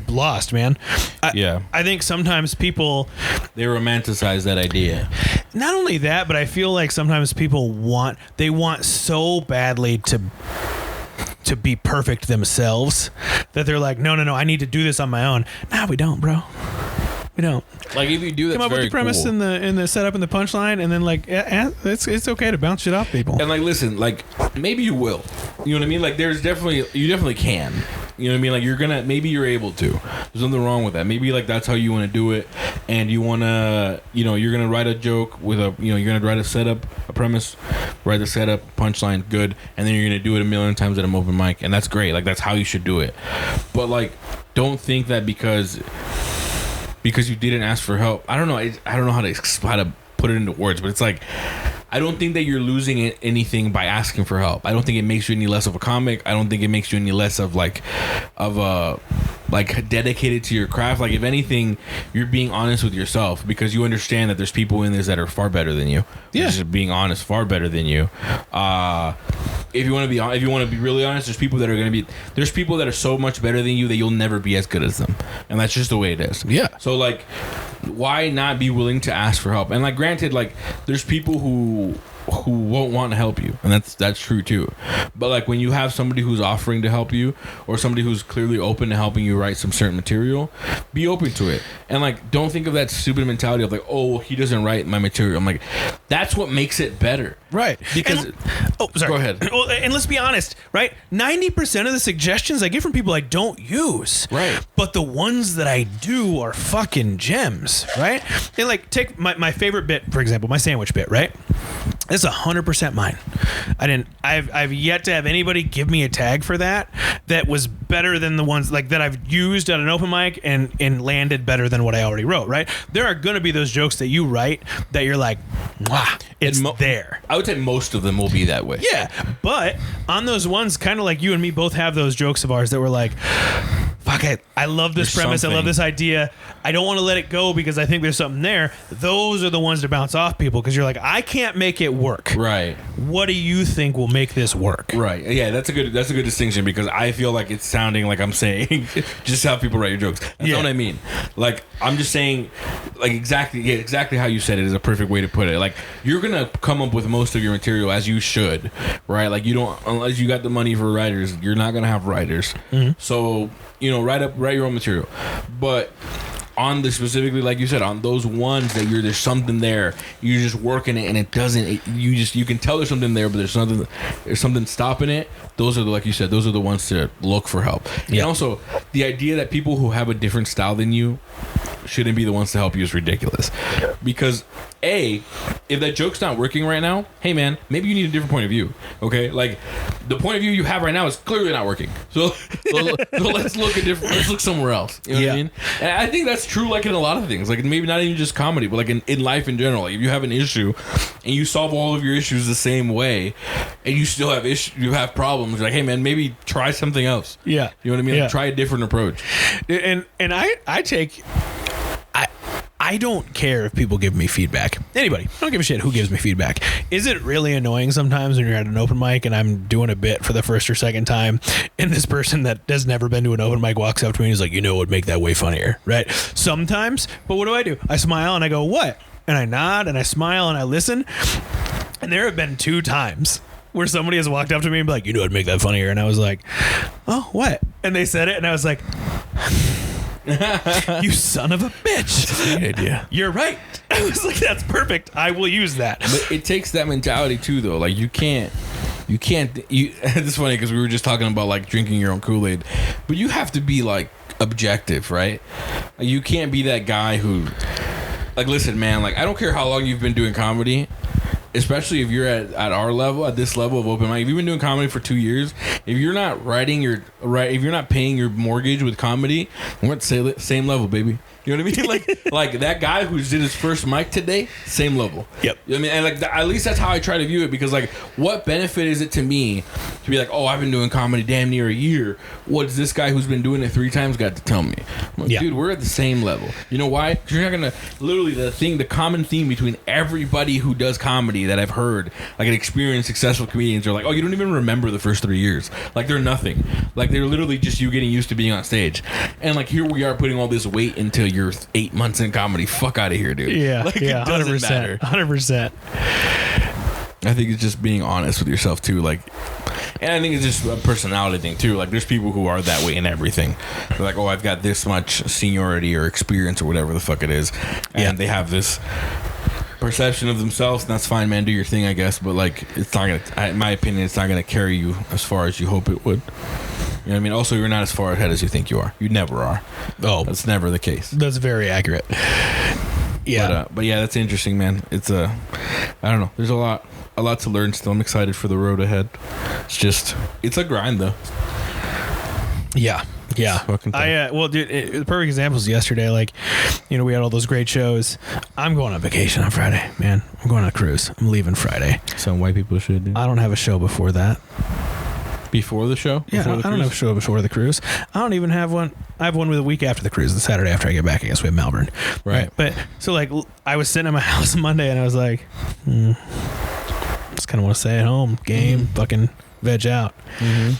lost, man. I think sometimes people, they romanticize that idea. Not only that, but I feel like sometimes people want so badly to be perfect themselves that they're like, no, I need to do this on my own. Nah, we don't, bro. We don't. Like, if you do, that's come up very with the premise cool. and the setup and the punchline, and then like it's okay to bounce shit off people. And like, listen, like, maybe you will. You know what I mean? Like, you definitely can. You know what I mean? Like, maybe you're able to. There's nothing wrong with that. Maybe like that's how you want to do it, and you want to, you're gonna write a joke with you're gonna write a setup, a premise, write the setup, punchline, good, and then you're gonna do it a million times at an open mic, and that's great. Like, that's how you should do it. But like, don't think that because you didn't ask for help. I don't know how to put it into words, but it's like, I don't think that you're losing anything by asking for help. I don't think it makes you any less of a comic. I don't think it makes you any less of dedicated to your craft. Like, if anything, you're being honest with yourself, because you understand that there's people in this that are far better than you. Yeah. Just being honest, far better than you. If you want to be really honest, there's people that are so much better than you that you'll never be as good as them, and that's just the way it is. Yeah. So like, why not be willing to ask for help? And like, granted, like, there's people who won't want to help you, and that's true too. But like, when you have somebody who's offering to help you, or somebody who's clearly open to helping you write some certain material, be open to it. And like, don't think of that stupid mentality of like, oh, he doesn't write my material. I'm like, that's what makes it better. Right. Because sorry. Go ahead. Well, and let's be honest, right? 90% of the suggestions I get from people I don't use. Right. But the ones that I do are fucking gems, right? And like, take my favorite bit, for example, my sandwich bit, right? This is 100% mine. I've yet to have anybody give me a tag for that was better than the ones like that I've used at an open mic and landed better than what I already wrote, right? There are going to be those jokes that you write that you're like, wow, it's there. I would say most of them will be that way. Yeah. But on those ones, kind of like you and me both have those jokes of ours that were like, fuck it, I love this premise. Something. I love this idea. I don't want to let it go because I think there's something there. Those are the ones to bounce off people because you're like, I can't make it work. Right. What do you think will make this work? Right. Yeah, that's a good distinction because I feel like it's sounding like I'm saying just how people write your jokes. That's not what I mean. Like I'm just saying like exactly how you said it is a perfect way to put it. Like you're going to come up with most of your material as you should, right? Like you don't unless you got the money for writers, you're not going to have writers. Mm-hmm. So, write your own material. But on the specifically, like you said, on those ones that there's something there, you're just working it and it doesn't. You can tell there's something there, but there's something stopping it. Those are like you said, those are the ones to look for help. Yeah. And also, the idea that people who have a different style than you shouldn't be the ones to help you is ridiculous. Because if that joke's not working right now, hey man, maybe you need a different point of view. Okay, like the point of view you have right now is clearly not working. So let's look somewhere else. You know what I mean? And I think that's true. Like in a lot of things, like maybe not even just comedy, but like in life in general. Like if you have an issue and you solve all of your issues the same way, and you still have you have problems, like hey man, maybe try something else. Yeah, you know what I mean? Yeah. Like, try a different approach. And I don't care if people give me feedback. Anybody. I don't give a shit who gives me feedback. Is it really annoying sometimes when you're at an open mic and I'm doing a bit for the first or second time and this person that has never been to an open mic walks up to me and is like, what would make that way funnier, right? Sometimes. But what do? I smile and I go, what? And I nod and I smile and I listen. And there have been 2 times where somebody has walked up to me and be like, what'd make that funnier? And I was like, oh, what? And they said it and I was like... you son of a bitch. That's a great idea. You're right. I was like, that's perfect. I will use that. But it takes that mentality too, though. Like you can't it's funny because we were just talking about like drinking your own Kool-Aid, but you have to be like objective, right? Like, you can't be that guy who like, listen man, like I don't care how long you've been doing comedy, especially if you're at our level, at this level of open mic. If you've been doing comedy for 2 years, if you're not if you're not paying your mortgage with comedy, we're at the same level, baby. You know what I mean? Like that guy who did his first mic today, same level. Yep. You know what I mean? And like at least that's how I try to view it, because like what benefit is it to me to be like, oh, I've been doing comedy damn near a year. What's this guy who's been doing it 3 times got to tell me? I'm like, dude, we're at the same level. You know why? Because you're not gonna literally the common theme between everybody who does comedy that I've heard, like an experienced successful comedians, are like, oh, you don't even remember the first 3 years. Like they're nothing. Like they're literally just you getting used to being on stage. And like here we are putting all this weight into you're 8 months in comedy. Fuck out of here, dude. Yeah, like, yeah, it doesn't 100%, matter. 100%. I think it's just being honest with yourself too. Like, and I think it's just a personality thing too. Like, there's people who are that way in everything. They're like, oh, I've got this much seniority or experience or whatever the fuck it is, and they have this perception of themselves, and that's fine, man. Do your thing, I guess. But like, it's not gonna. In my opinion, it's not gonna carry you as far as you hope it would. You know what I mean? Also, you're not as far ahead as you think you are. You never are. Oh, that's never the case. That's very accurate. Yeah, but yeah, that's interesting, man. It's I don't know. There's a lot to learn still. I'm excited for the road ahead. It's a grind though. Yeah. Well, dude, the perfect example is yesterday. Like, we had all those great shows. I'm going on vacation on Friday, man. I'm going on a cruise. I'm leaving Friday. Some white people should do. I don't have a show before that. Before the show? Yeah, I don't have a show before the cruise. I don't even have one. I have one with a week after the cruise, the Saturday after I get back. I guess we have Melbourne. Right. But so like, I was sitting at my house Monday and I was like, just kind of want to stay at home, game, fucking veg out. And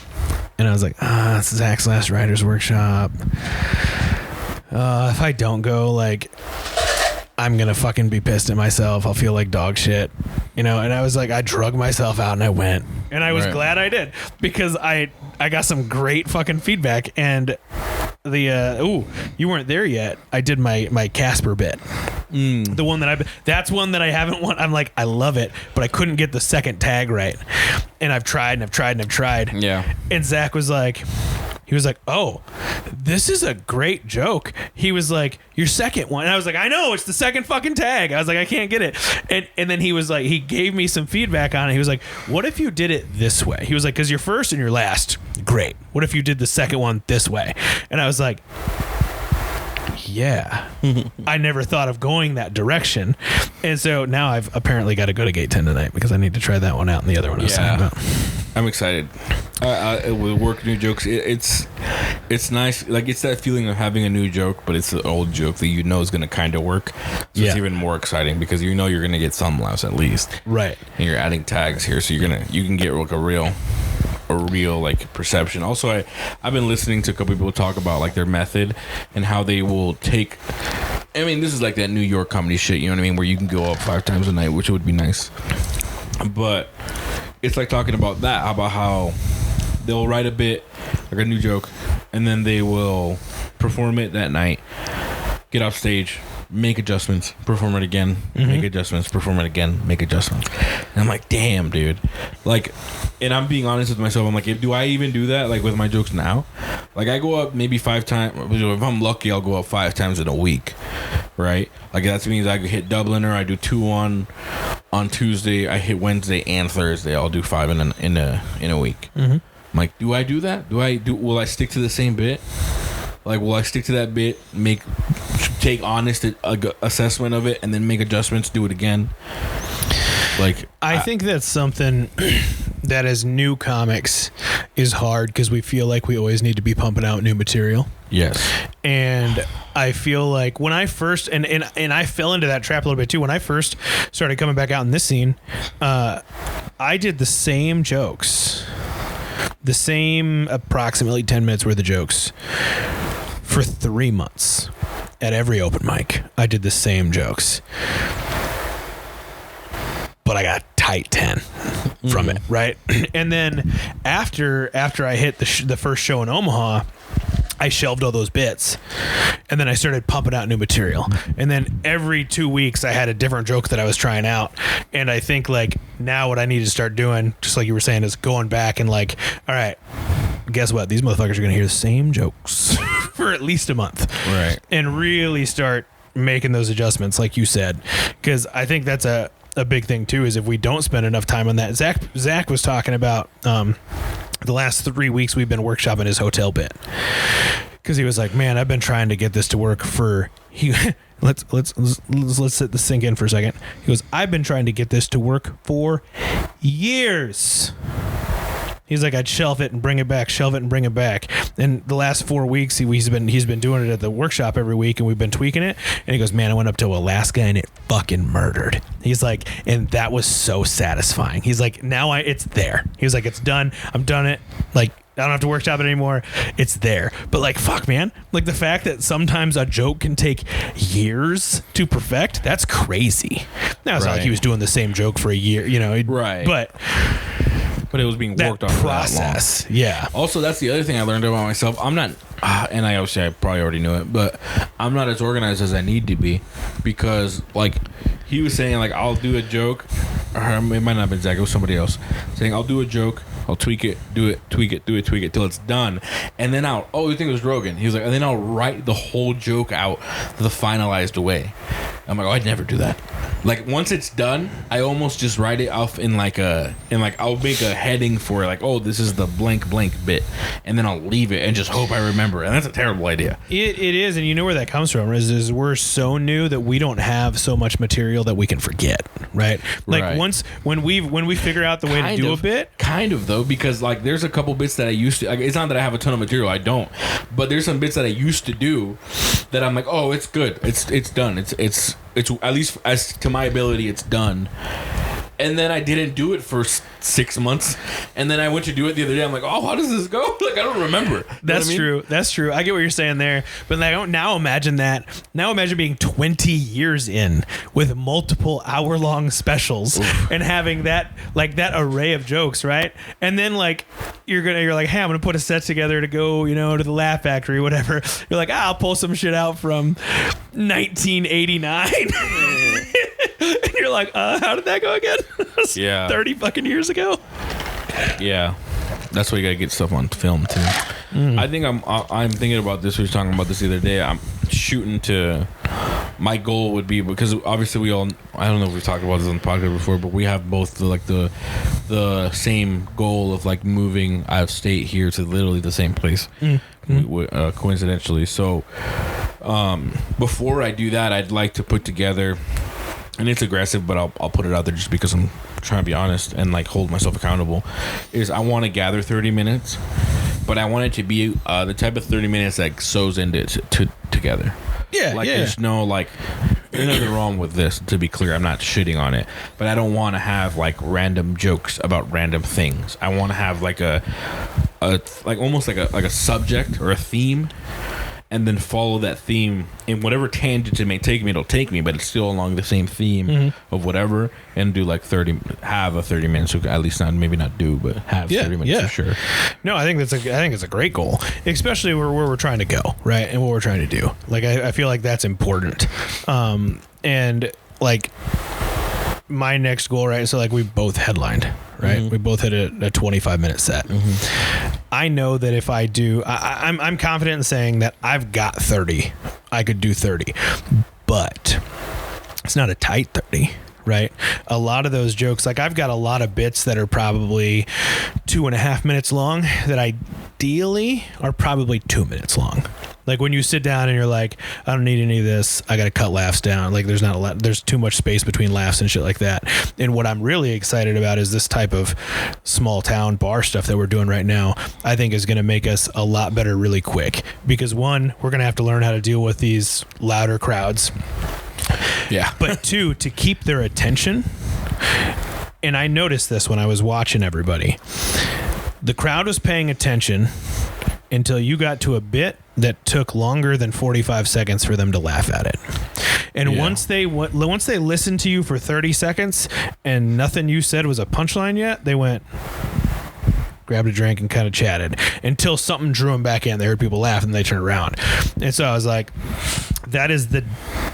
I was like, it's Zach's last writer's workshop. If I don't go, like, I'm going to fucking be pissed at myself. I'll feel like dog shit, And I was like, I drug myself out and I went. And I was glad I did, because I got some great fucking feedback. And you weren't there yet. I did my Casper bit. The one that's one that I haven't won. I'm like, I love it, but I couldn't get the second tag right. And I've tried and I've tried and I've tried. Yeah. And Zach was like, He was like, oh, this is a great joke. He was like, your second one. And I was like, I know, it's the second fucking tag. I was like, I can't get it. And then he was like, he gave me some feedback on it. He was like, what if you did it this way? He was like, because your first and your last, great. What if you did the second one this way? And I was like, yeah, I never thought of going that direction. And so now I've apparently got to go to Gate 10 tonight because I need to try that one out and the other one I was talking about. I'm excited. With work new jokes, it's nice. Like, it's that feeling of having a new joke, but it's the old joke that you know is going to kind of work. So it's even more exciting because you know you're going to get some laughs at least. Right. And you're adding tags here, so you can get like a real like perception. Also, I've been listening to a couple people talk about like their method and how they will take. I mean, this is like that New York comedy shit, you know what I mean, where you can go up 5 times a night, which would be nice. But it's like talking about that, about how they'll write a bit, like a new joke, and then they will perform it that night, get off stage, make adjustments, perform it again, make adjustments, perform it again, make adjustments. And I'm like, damn, dude. Like, and I'm being honest with myself. I'm like, do I even do that, like, with my jokes now? Like, I go up maybe 5 times. If I'm lucky, I'll go up 5 times in a week, right? Like, that means I hit Dubliner. I do 2 on Tuesday. I hit Wednesday and Thursday. I'll do 5 in a week. I'm like, do I do that? Will I stick to the same bit? Like, will I stick to that bit, take honest assessment of it, and then make adjustments, do it again? Like, I think that's something that as new comics is hard because we feel like we always need to be pumping out new material. Yes. And I feel like when I first, and I fell into that trap a little bit too, when I first started coming back out in this scene, I did the same jokes, the same approximately 10 minutes worth of jokes for 3 months at every open mic. I did the same jokes, but I got a tight 10 from it, right? And then after I hit the first show in Omaha, I shelved all those bits, and then I started pumping out new material. And then every 2 weeks I had a different joke that I was trying out. And I think, like, now what I need to start doing, just like you were saying, is going back and, like, all right, guess what? These motherfuckers are going to hear the same jokes for at least a month. Right. And really start making those adjustments, like you said. Because I think that's a big thing, too, is if we don't spend enough time on that. Zach was talking about the last 3 weeks we've been workshopping his hotel bit. Because he was like, man, I've been trying to get this to work for... Let's let this sink in for a second. He goes, I've been trying to get this to work for years. He's like, I'd shelf it and bring it back, shelf it and bring it back. And the last 4 weeks, he's been doing it at the workshop every week, and we've been tweaking it. And he goes, man, I went up to Alaska and it fucking murdered. He's like, and that was so satisfying. He's like, now it's there. He was like, it's done. I'm done it. Like, I don't have to workshop it anymore. It's there. But, like, fuck, man. Like, the fact that sometimes a joke can take years to perfect, that's crazy. Now, it's not like he was doing the same joke for a year, you know. Right. But it was being worked on process. For that long. Yeah. Also, that's the other thing I learned about myself. I'm not, and I probably already knew it, but I'm not as organized as I need to be, because, like, he was saying, like, I'll do a joke, or it might not have been Zach, it was somebody else, saying, I'll do a joke, I'll tweak it, do it, tweak it, do it, tweak it till it's done, and then you think it was Rogan. He was like, and then I'll write the whole joke out the finalized way. I'm like, I'd never do that. Like, once it's done, I almost just write it off in I'll make a heading for, like, oh, this is the blank bit, and then I'll leave it and just hope I remember it. And that's a terrible idea. It is, and you know where that comes from is we're so new that we don't have so much material that we can forget, right? Like, when we figure out the way to do a bit, kind of though, because, like, there's a couple bits that I used to. Like, it's not that I have a ton of material, I don't, but there's some bits that I used to do that I'm like, oh, it's good, it's done, it's at least as to my ability, it's done. And then I didn't do it for 6 months, and then I went to do it the other day. I'm like, oh, how does this go? Like, I don't remember. That's true. That's true. I get what you're saying there. But now imagine that. Now imagine being 20 years in with multiple hour-long specials and having that array of jokes, right? And then, like, you're like, hey, I'm gonna put a set together to go, to the Laugh Factory, whatever. You're like, I'll pull some shit out from 1989. And you're like, how did that go again? Yeah. 30 fucking years ago. Yeah. That's why you gotta get stuff on film too. I think I'm thinking about this. We were talking about this the other day. I'm shooting to. My goal would be, because obviously we all, I don't know if we've talked about this on the podcast before, but we have both the same goal of like moving out of state here to literally the same place, coincidentally. So before I do that, I'd like to put together, and it's aggressive, but I'll put it out there just because I'm trying to be honest and like hold myself accountable, is I want to gather 30 minutes, but I want it to be the type of 30 minutes that sews into it together. Yeah, like there's no like, there's nothing wrong with this, to be clear. I'm not shitting on it, but I don't want to have like random jokes about random things. I want to have like a like almost like a subject or a theme, and then follow that theme in whatever tangent it may take me. It'll take me, but it's still along the same theme of whatever, and do like 30 minutes. So at least maybe not do, but have 30 minutes for sure. No, I think it's a great goal, especially where we're trying to go, right, and what we're trying to do. Like I feel like that's important, and like my next goal, right? So like we both headlined, right? We both hit a 25-minute set. I know that if I do, I'm confident in saying that I've got 30. I could do 30, but it's not a tight 30, right? A lot of those jokes, like I've got a lot of bits that are probably 2.5 minutes long that ideally are probably 2 minutes long. Like when you sit down and you're like, I don't need any of this, I got to cut laughs down. Like there's too much space between laughs and shit like that. And what I'm really excited about is this type of small town bar stuff that we're doing right now. I think is going to make us a lot better really quick, because one, we're going to have to learn how to deal with these louder crowds. Yeah. But two, to keep their attention. And I noticed this when I was watching everybody. The crowd was paying attention until you got to a bit that took longer than 45 seconds for them to laugh at it. And once they listened to you for 30 seconds and nothing you said was a punchline yet, they went, grabbed a drink and kind of chatted until something drew them back in. They heard people laugh and they turned around. And so I was like, that is the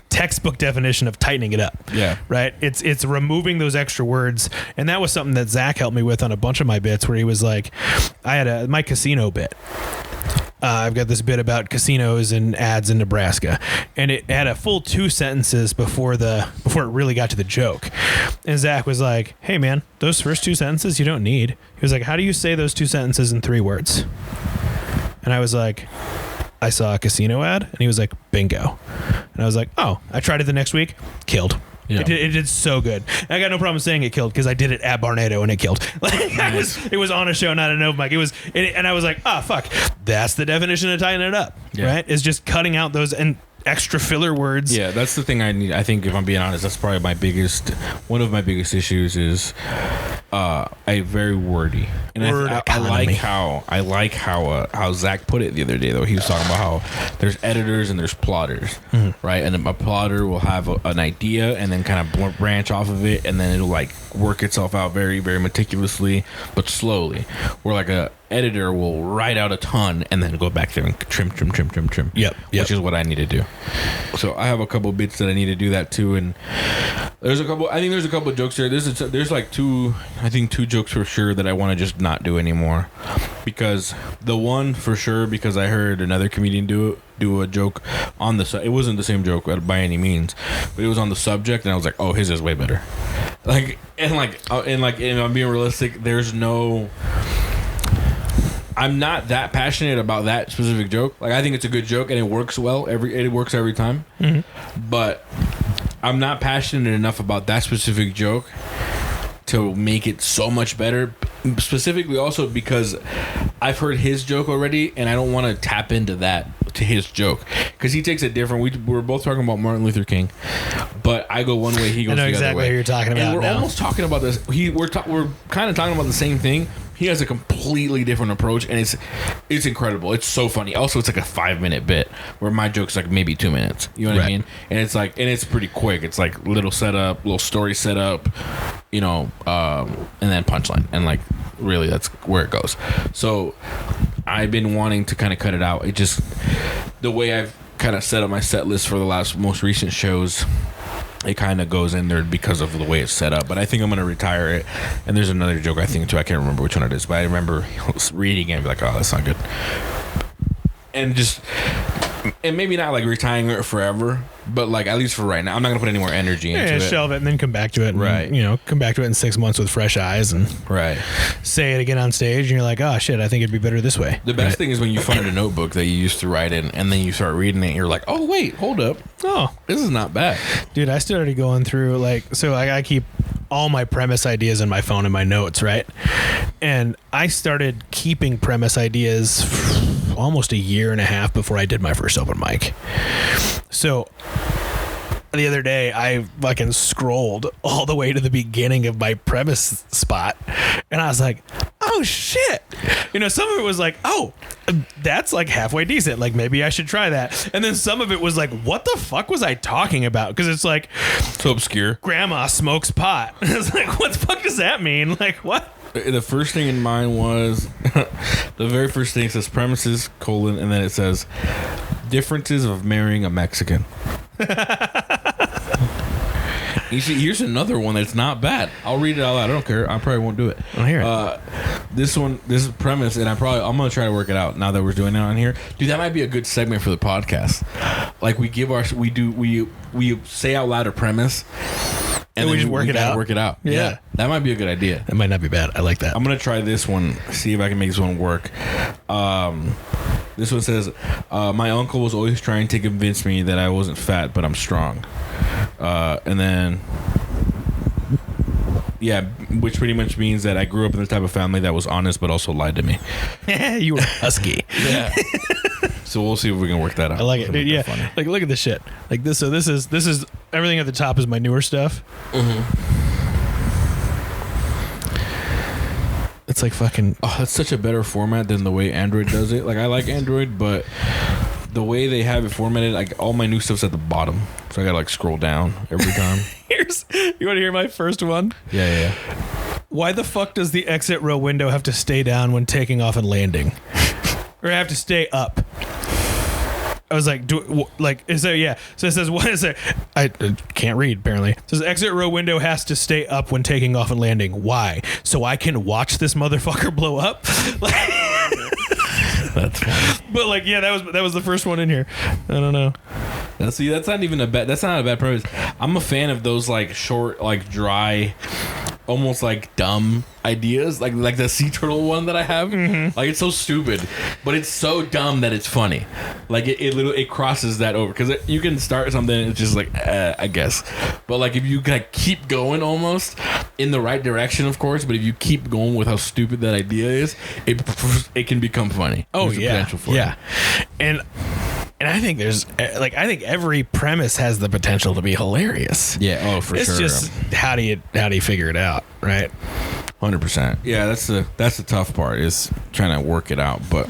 textbook definition of tightening it up. Yeah. Right. It's removing those extra words. And that was something that Zach helped me with on a bunch of my bits, where he was like, I had my casino bit. I've got this bit about casinos and ads in Nebraska, and it had a full 2 sentences before it really got to the joke. And Zach was like, hey man, those first 2 sentences you don't need. He was like, how do you say those 2 sentences in 3 words? And I was like, I saw a casino ad. And he was like, bingo. And I was like, oh, I tried it the next week, killed. Yeah. It did so good. I got no problem saying it killed, because I did it at Barnado and it killed. Like, nice. It was on a show, not an open mic. It was, and I was like, fuck. That's the definition of tightening it up, right? Is just cutting out those and extra filler words. Yeah, that's the thing I need. I think, if I'm being honest, that's probably one of my biggest issues is a very wordy. And I like how Zach put it the other day, though. He was talking about how there's editors and there's plotters, right? And a plotter will have an idea and then kind of branch off of it, and then it'll like work itself out very, very meticulously but slowly. Where like a editor will write out a ton and then go back there and trim. Yep. Which is what I need to do. So I have a couple bits that I need to do that too, and there's a couple jokes there. There's like 2 jokes for sure that I want to just not do anymore, because the one for sure, because I heard another comedian do a joke on it wasn't the same joke by any means, but it was on the subject, and I was like, oh, his is way better. And I'm being realistic, I'm not that passionate about that specific joke. Like, I think it's a good joke and it works well. It works every time. But I'm not passionate enough about that specific joke to make it so much better. Specifically also because I've heard his joke already, and I don't want to tap into his joke, because he takes a different. We're both talking about Martin Luther King, but I go one way, he goes the other way. I know exactly what you're talking about. And we're almost talking about this. We're kind of talking about the same thing. He has a completely different approach, and it's incredible. It's so funny. Also, it's like a 5-minute bit, where my joke's like maybe 2 minutes. You know what I mean? And it's pretty quick. It's like little setup, little story setup, and then punchline, and like really that's where it goes. So I've been wanting to kind of cut it out. It just, the way I've kind of set up my set list for the most recent shows, it kind of goes in there because of the way it's set up. But I think I'm going to retire it. And there's another joke I think too. I can't remember which one it is, but I remember reading it and be like, oh, that's not good. And maybe not like retiring it forever, but like at least for right now, I'm not gonna put any more energy into it. Shelve it and then come back to it. And, right. Come back to it in 6 months with fresh eyes and say it again on stage. And you're like, oh shit, I think it'd be better this way. The best thing is when you find a notebook that you used to write in, and then you start reading it, and you're like, oh wait, hold up, this is not bad, dude. I started going through I keep all my premise ideas in my phone and my notes, right? And I started keeping premise ideas almost a year and a half before I did my first open mic. So the other day I fucking scrolled all the way to the beginning of my premise spot, and I was like, oh shit. Some of it was like, oh, that's like halfway decent, like maybe I should try that. And then some of it was like, what the fuck was I talking about? Because it's like so obscure. Grandma smokes pot. It's like, what the fuck does that mean? Like, what? The first thing in mind was the very first thing says premises, and then it says differences of marrying a Mexican. You see, here's another one that's not bad. I'll read it out loud. I don't care. I probably won't do it. I'll hear it. This is premise, and I'm gonna try to work it out now that we're doing it on here. Dude, that might be a good segment for the podcast. Like we say out loud a premise, and we just work it out. Work it out. Yeah, that might be a good idea. That might not be bad. I like that. I'm gonna try this one. See if I can make this one work. This one says, my uncle was always trying to convince me that I wasn't fat, but I'm strong. And then, which pretty much means that I grew up in the type of family that was honest, but also lied to me. You were husky. Yeah. So we'll see if we can work that out. I like it, dude. Yeah. Funny. Like, look at this shit. Like this. So this is everything at the top is my newer stuff. Mm-hmm. It's like fucking. Oh, that's such a better format than the way Android does it. Like, I like Android, but the way they have it formatted, like all my new stuff's at the bottom, so I gotta like scroll down every time. You want to hear my first one? Yeah. Why the fuck does the exit row window have to stay down when taking off and landing, or have to stay up? I was like, is there? Yeah. So it says, what is it? I can't read, apparently. It says, exit row window has to stay up when taking off and landing. Why? So I can watch this motherfucker blow up? That's funny. But like, yeah, that was the first one in here. I don't know. See, that's not a bad premise. I'm a fan of those like short, like dry, almost like dumb ideas, like the sea turtle one that I have. Mm-hmm. Like, it's so stupid, but it's so dumb that it's funny. Like it crosses that over, because you can start something and it's just like I guess, but like if you like keep going almost in the right direction, of course, but if you keep going with how stupid that idea is, it can become funny. Oh yeah, yeah, and I think I think every premise has the potential to be hilarious. Yeah. Oh, for sure. It's just how do you figure it out, right? 100%. Yeah, that's the tough part, is trying to work it out. But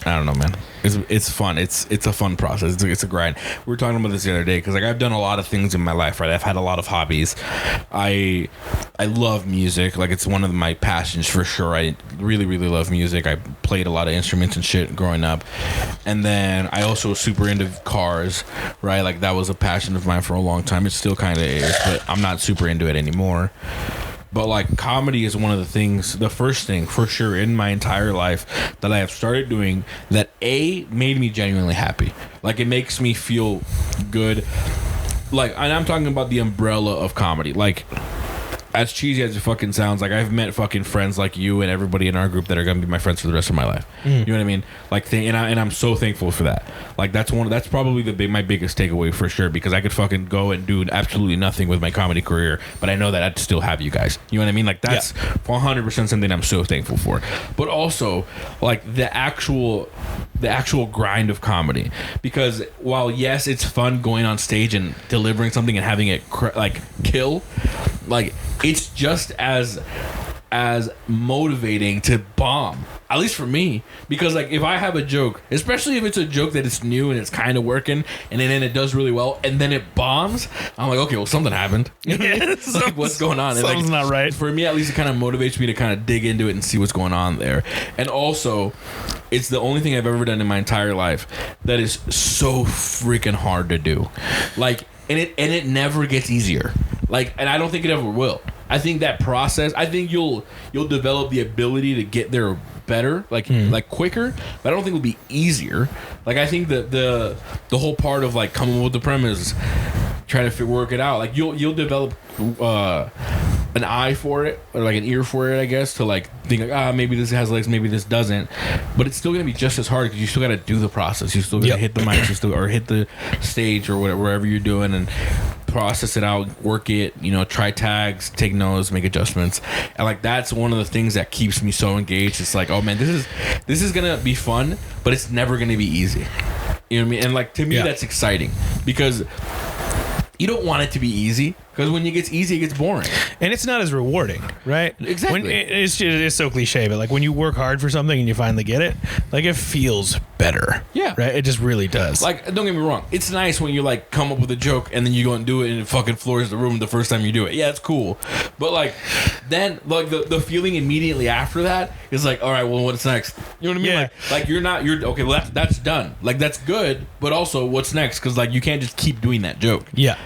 I don't know, man. It's fun. It's a fun process. It's a grind. We were talking about this the other day, because like I've done a lot of things in my life, right? I've had a lot of hobbies. I love music. Like, it's one of my passions for sure. I really, really love music. I played a lot of instruments and shit growing up. And then I also was super into cars, right? Like, that was a passion of mine for a long time. It still kind of is, but I'm not super into it anymore. But like, comedy is one of the first thing for sure in my entire life that I have started doing that made me genuinely happy. Like, it makes me feel good. Like, and I'm talking about the umbrella of comedy. Like, as cheesy as it fucking sounds, like, I've met fucking friends like you and everybody in our group that are gonna be my friends for the rest of my life. You know what I mean? Like, and I'm so thankful for that. Like, that's probably my biggest takeaway for sure, because I could fucking go and do absolutely nothing with my comedy career, but I know that I'd still have you guys. You know what I mean? Like, that's 100% something I'm so thankful for. But also, like, the actual grind of comedy, because while yes, it's fun going on stage and delivering something and having it kill, like, it's just as motivating to bomb, at least for me, because like, if I have a joke, especially if it's a joke that is new and it's kind of working, and then it does really well and then it bombs, I'm like, okay, well, something happened. Like, what's going on? Something's not right. For me, at least, it kind of motivates me to kind of dig into it and see what's going on there. And also, it's the only thing I've ever done in my entire life that is so freaking hard to do. Like, and it never gets easier. Like, and I don't think it ever will. I think that process. I think you'll develop the ability to get there better, like quicker. But I don't think it'll be easier. Like, I think that the whole part of like coming up with the premise, trying to work it out. Like, you'll develop an eye for it, or like an ear for it, I guess, to like think like, maybe this has legs, maybe this doesn't. But it's still gonna be just as hard because you still got to do the process. You still got to hit the mic, or hit the stage, or whatever, wherever you're doing, and process it out, work it, try tags, take notes, make adjustments. And like, that's one of the things that keeps me so engaged. It's like, oh man, this is gonna be fun, but it's never gonna be easy. You know what I mean? And like, to me, that's exciting because you don't want it to be easy, because when it gets easy, it gets boring. And it's not as rewarding, right? Exactly. It's so cliche, but like when you work hard for something and you finally get it, like it feels better. Yeah. Right? It just really does. Like, don't get me wrong. It's nice when you like come up with a joke and then you go and do it and it fucking floors the room the first time you do it. Yeah, it's cool. But like, then like the feeling immediately after that is like, all right, well, what's next? You know what I mean? Yeah. Like you're okay, well that's done. Like, that's good, but also what's next? Because like, you can't just keep doing that joke. Yeah.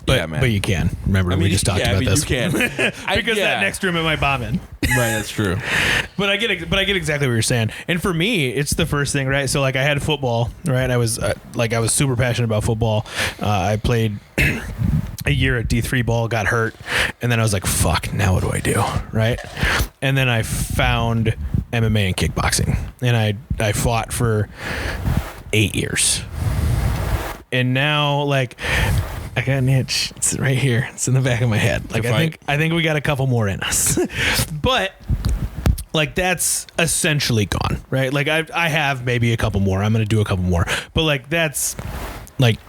But, but you can. Remember, we just talked about this. You can. Because that next room it might bomb in. Right, that's true. But I get exactly what you're saying. And for me, it's the first thing, right? So like, I had football, right? I was super passionate about football. I played a year at D3 ball, got hurt, and then I was like, fuck, now what do I do? Right? And then I found MMA and kickboxing, and I fought for 8 years. And now, like, I got an itch. It's right here. It's in the back of my head. Like, I think we got a couple more in us. But like, that's essentially gone, right? Like, I have maybe a couple more. I'm gonna do a couple more. But like, that's like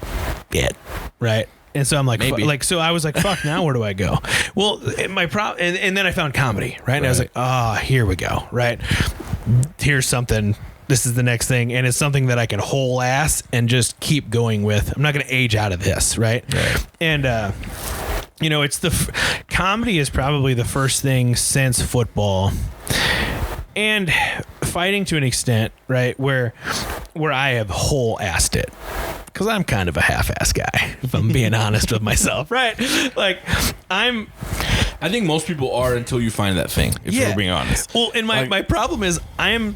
it, right? And so I'm like, so I was like, fuck, now where do I go? Well, and then I found comedy, right? And I was like, here we go, right? Here's something. This is the next thing, and it's something that I can whole ass and just keep going with. I'm not going to age out of this, right? And it's comedy is probably the first thing since football and fighting to an extent, right? Where I have whole assed it. Because I'm kind of a half-ass guy, if I'm being honest with myself, right? Like, I think most people are until you find that thing, if we're being honest. Well, and my problem is,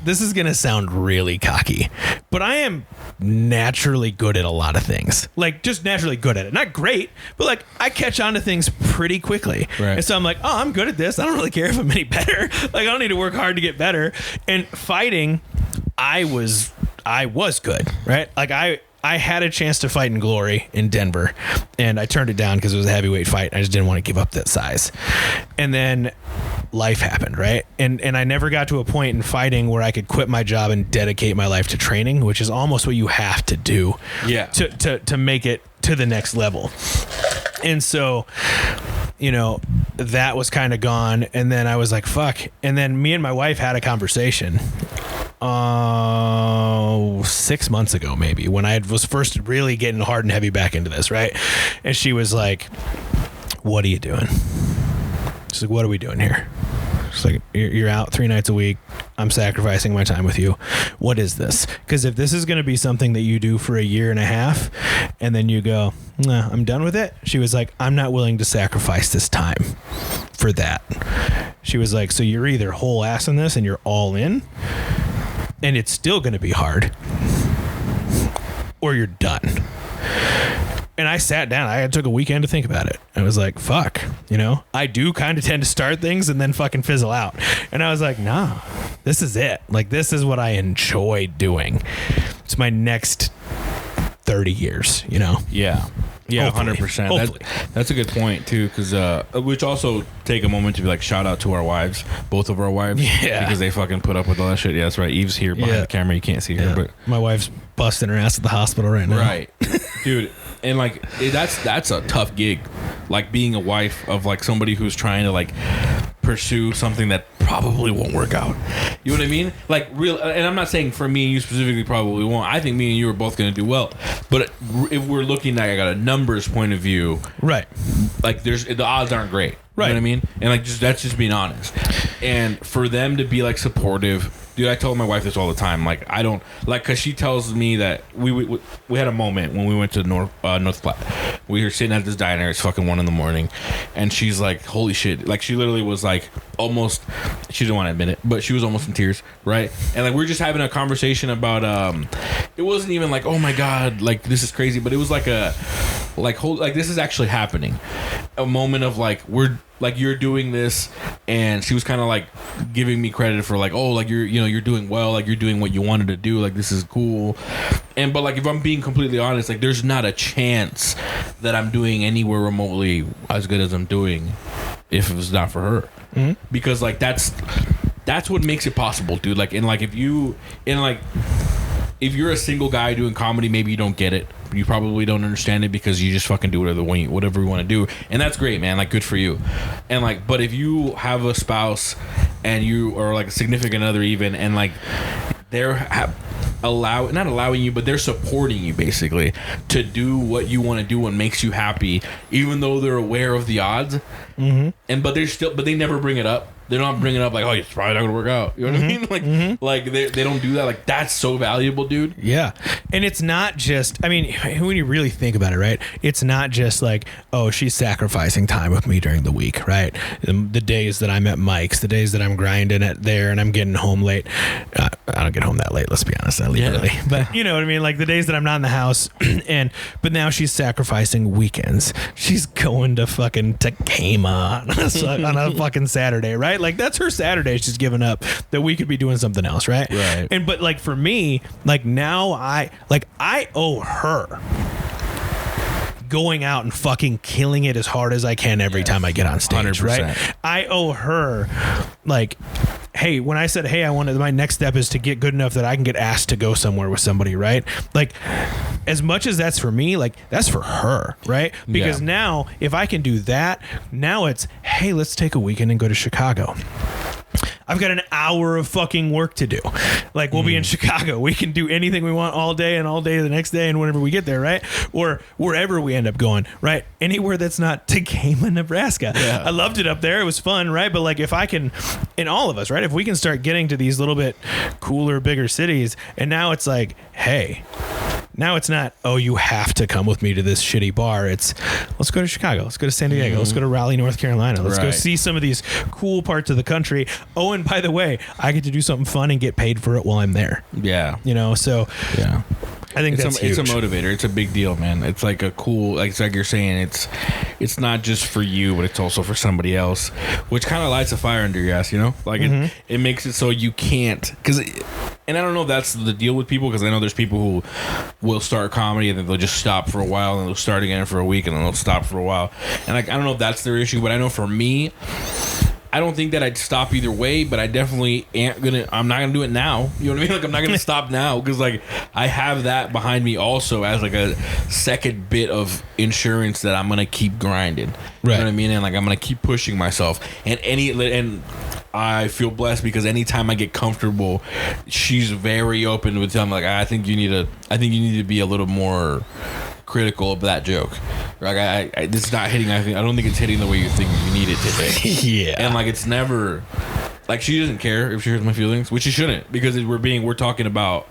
this is going to sound really cocky, but I am naturally good at a lot of things. Like, just naturally good at it. Not great, but like, I catch on to things pretty quickly. Right. And so I'm like, I'm good at this. I don't really care if I'm any better. Like, I don't need to work hard to get better. And fighting, I was good, right? Like, I had a chance to fight in Glory in Denver, and I turned it down because it was a heavyweight fight. I just didn't want to give up that size. And then life happened, right? And I never got to a point in fighting where I could quit my job and dedicate my life to training, which is almost what you have to do to make it to the next level. And so, that was kind of gone. And then I was like, fuck. And then me and my wife had a conversation 6 months ago, maybe, when I was first really getting hard and heavy back into this, right? And she was like, what are you doing? She's like, what are we doing here? She's like, you're out 3 nights a week. I'm sacrificing my time with you. What is this? Because if this is going to be something that you do for a year and a half and then you go, nah, I'm done with it. She was like, I'm not willing to sacrifice this time for that. She was like, so you're either whole ass in this and you're all in, and it's still going to be hard, or you're done. And I sat down. I took a weekend to think about it. I was like, fuck, I do kind of tend to start things and then fucking fizzle out. And I was like, nah, this is it. Like, this is what I enjoy doing. It's my next 30 years, Yeah. Yeah, 100%. That's a good point too, because which also take a moment to be like, shout out to our wives, both of our wives, because they fucking put up with all that shit. Yeah, that's right. Eve's here behind the camera, you can't see her, but my wife's busting her ass at the hospital right now. Right, dude, and like that's a tough gig, like being a wife of like somebody who's trying to like pursue something that probably won't work out. You know what I mean? Like, real, and I'm not saying for me and you specifically probably won't. I think me and you are both going to do well. But if we're looking at a numbers point of view, right? Like, the odds aren't great. Right. You know what I mean? And like, that's just being honest. And for them to be like supportive Dude, I told my wife this all the time. Like, I don't like, because she tells me that we had a moment when we went to North Platte. We were sitting at this diner. It's fucking 1 a.m, and she's like, "Holy shit!" Like, she literally was like, almost. She didn't want to admit it, but she was almost in tears, right? And like, we were just having a conversation about. It wasn't even like, "Oh my god, like this is crazy," but it was like like this is actually happening. A moment of like, you're doing this, and she was kind of like giving me credit for like, oh, like you're doing well, like you're doing what you wanted to do, like this is cool. But like, if I'm being completely honest, like there's not a chance that I'm doing anywhere remotely as good as I'm doing if it was not for her. Mm-hmm. Because like that's what makes it possible, dude. Like, and like if you're a single guy doing comedy, maybe you don't get it. You probably don't understand it because you just fucking do whatever you want to do, and that's great, man. Like, good for you. And like, but if you have a spouse and you are like a significant other, even, and like they're not allowing you, but they're supporting you basically to do what you want to do and makes you happy, even though they're aware of the odds. Mm-hmm. But they never bring it up. They're not bringing up like, oh, it's probably not gonna work out. You know what I mean? Like, they don't do that. Like, that's so valuable, dude. Yeah, and it's not just. I mean, when you really think about it, right? It's not just like, oh, she's sacrificing time with me during the week, right? The days that I'm at Mike's, the days that I'm grinding at there, and I'm getting home late. I don't get home that late. Let's be honest, I leave early. But you know what I mean? Like the days that I'm not in the house, but now she's sacrificing weekends. She's going to fucking Takema on a fucking Saturday, right? Like that's her Saturday she's given up that we could be doing something else, right? But like for me, like now I owe her going out and fucking killing it as hard as I can every time I get on stage, 100%. Right? I owe her like, hey, when I said, hey, my next step is to get good enough that I can get asked to go somewhere with somebody, right? Like, as much as that's for me, like, that's for her, right? Because now, if I can do that, now it's, hey, let's take a weekend and go to Chicago. I've got an hour of fucking work to do. Like, we'll be in Chicago. We can do anything we want all day and all day the next day and whenever we get there, right? Or wherever we end up going, right? Anywhere that's not Takema, Nebraska. Yeah. I loved it up there. It was fun, right? But like, if I can, and all of us, right? If we can start getting to these little bit cooler, bigger cities, and now it's like, hey, now it's not, oh, you have to come with me to this shitty bar. It's, let's go to Chicago. Let's go to San Diego. Let's go to Raleigh, North Carolina. Let's go see some of these cool parts of the country. Oh, and by the way, I get to do something fun and get paid for it while I'm there. Yeah. You know, so yeah. I think it's a motivator. It's a big deal, man. It's like a cool, like you're saying, it's not just for you, but it's also for somebody else, which kind of lights a fire under your ass, you know? Like it makes it so you can't, and I don't know if that's the deal with people, because I know there's people who will start comedy and then they'll just stop for a while and they'll start again for a week and then they'll stop for a while. And like, I don't know if that's their issue, but I know for me, I don't think that I'd stop either way, but I definitely I'm not gonna do it now. You know what I mean? Like, I'm not gonna stop now, because like I have that behind me also as like a second bit of insurance that I'm gonna keep grinding. Right. You know what I mean? And like, I'm gonna keep pushing myself. And I feel blessed because anytime I get comfortable, she's very open with telling me, like, I think you need to be a little more critical of that joke. Like, it's not hitting. I don't think it's hitting the way you think you need it to hit. Yeah. And like, it's never like, she doesn't care if she hurts my feelings, which she shouldn't, because we're talking about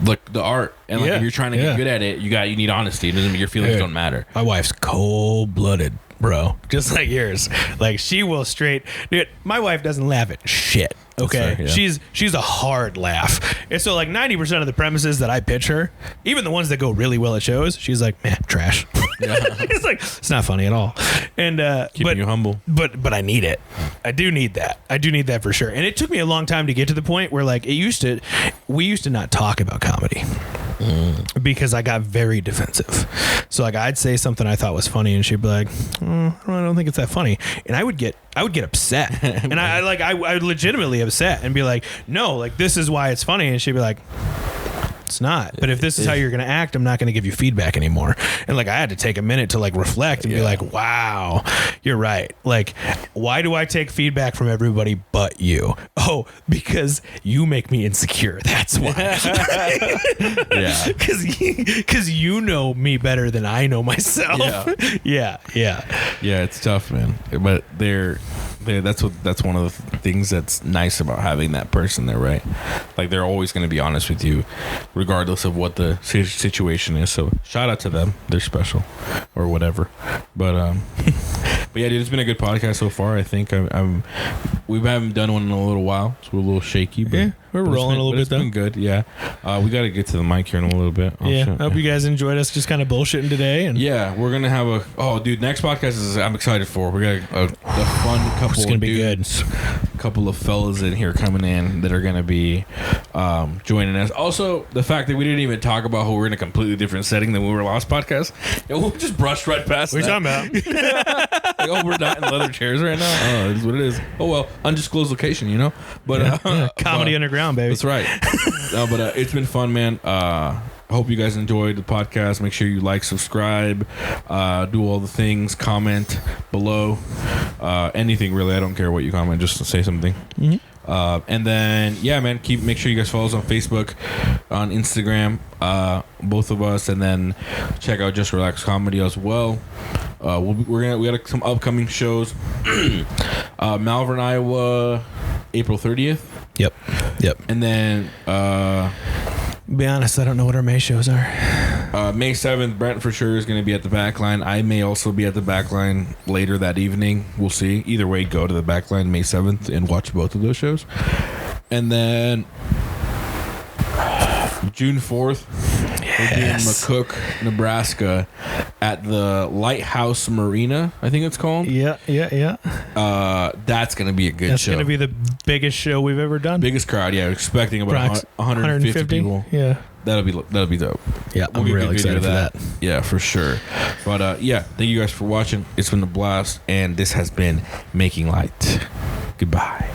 like the art, and like if you're trying to get good at it, you need honesty. It doesn't mean your feelings don't matter. My wife's cold-blooded, bro, just like yours. Like, she will straight, dude. My wife doesn't laugh at shit. Okay, fair, yeah. She's a hard laugh, and so like 90% of the premises that I pitch her, even the ones that go really well at shows, she's like, man, trash. Yeah. It's like, it's not funny at all. And keeping you humble, but I need it. I do need that. I do need that for sure. And it took me a long time to get to the point where like we used to not talk about comedy. Because I got very defensive. So like, I'd say something I thought was funny, and she'd be like, I don't think it's that funny, and I would get upset. And I would legitimately upset and be like, no, like, this is why it's funny. And she'd be like, it's not. But if this is how you're going to act, I'm not going to give you feedback anymore. And like, I had to take a minute to like reflect and be like, wow, you're right. Like, why do I take feedback from everybody but you? Oh, because you make me insecure. That's why. Yeah. Because you know me better than I know myself. Yeah. Yeah. Yeah, it's tough, man. But Yeah, that's one of the things that's nice about having that person there, right? Like they're always going to be honest with you, regardless of what the situation is. So shout out to them; they're special, or whatever. But but yeah, dude, it's been a good podcast so far. I think we haven't done one in a little while, so we're a little shaky. But Yeah, we're rolling a little bit. It's been good. Yeah, we got to get to the mic here in a little bit. I hope you guys enjoyed us just kind of bullshitting today. And yeah, we're gonna have dude, next podcast is I'm excited for. We got a fun couple. It's gonna of be dudes, good. Couple of fellas in here coming in that are gonna be joining us. Also, the fact that we didn't even talk about how we're in a completely different setting than we were last podcast. And we just brushed right past. What are you talking about? Like, we're not in leather chairs right now. Oh, it is what it is. Oh well, undisclosed location, you know. But comedy underground, baby. That's right. No, but it's been fun, man. I hope you guys enjoyed the podcast. Make sure you like, subscribe, do all the things, comment below, anything really. I don't care what you comment, just say something. Mm-hmm. And then man, make sure you guys follow us on Facebook, on Instagram, both of us, and then check out Just Relax Comedy as well. We got some upcoming shows. Malvern, Iowa, April 30th. Yep. And then be honest, I don't know what our May shows are. May 7th, Brent for sure is going to be at the Backline. I may also be at the Backline later that evening. We'll see. Either way, go to the Backline May 7th and watch both of those shows. And then June 4th, we'll be in McCook, Nebraska at the Lighthouse Marina, I think it's called. Yeah. That's going to be a good show. That's going to be the biggest show we've ever done. Biggest crowd, yeah. Expecting about 150 people. Yeah. That'll be dope. Yeah, I'm really excited for that. Yeah, for sure. But thank you guys for watching. It's been a blast, and this has been Making Lite. Goodbye.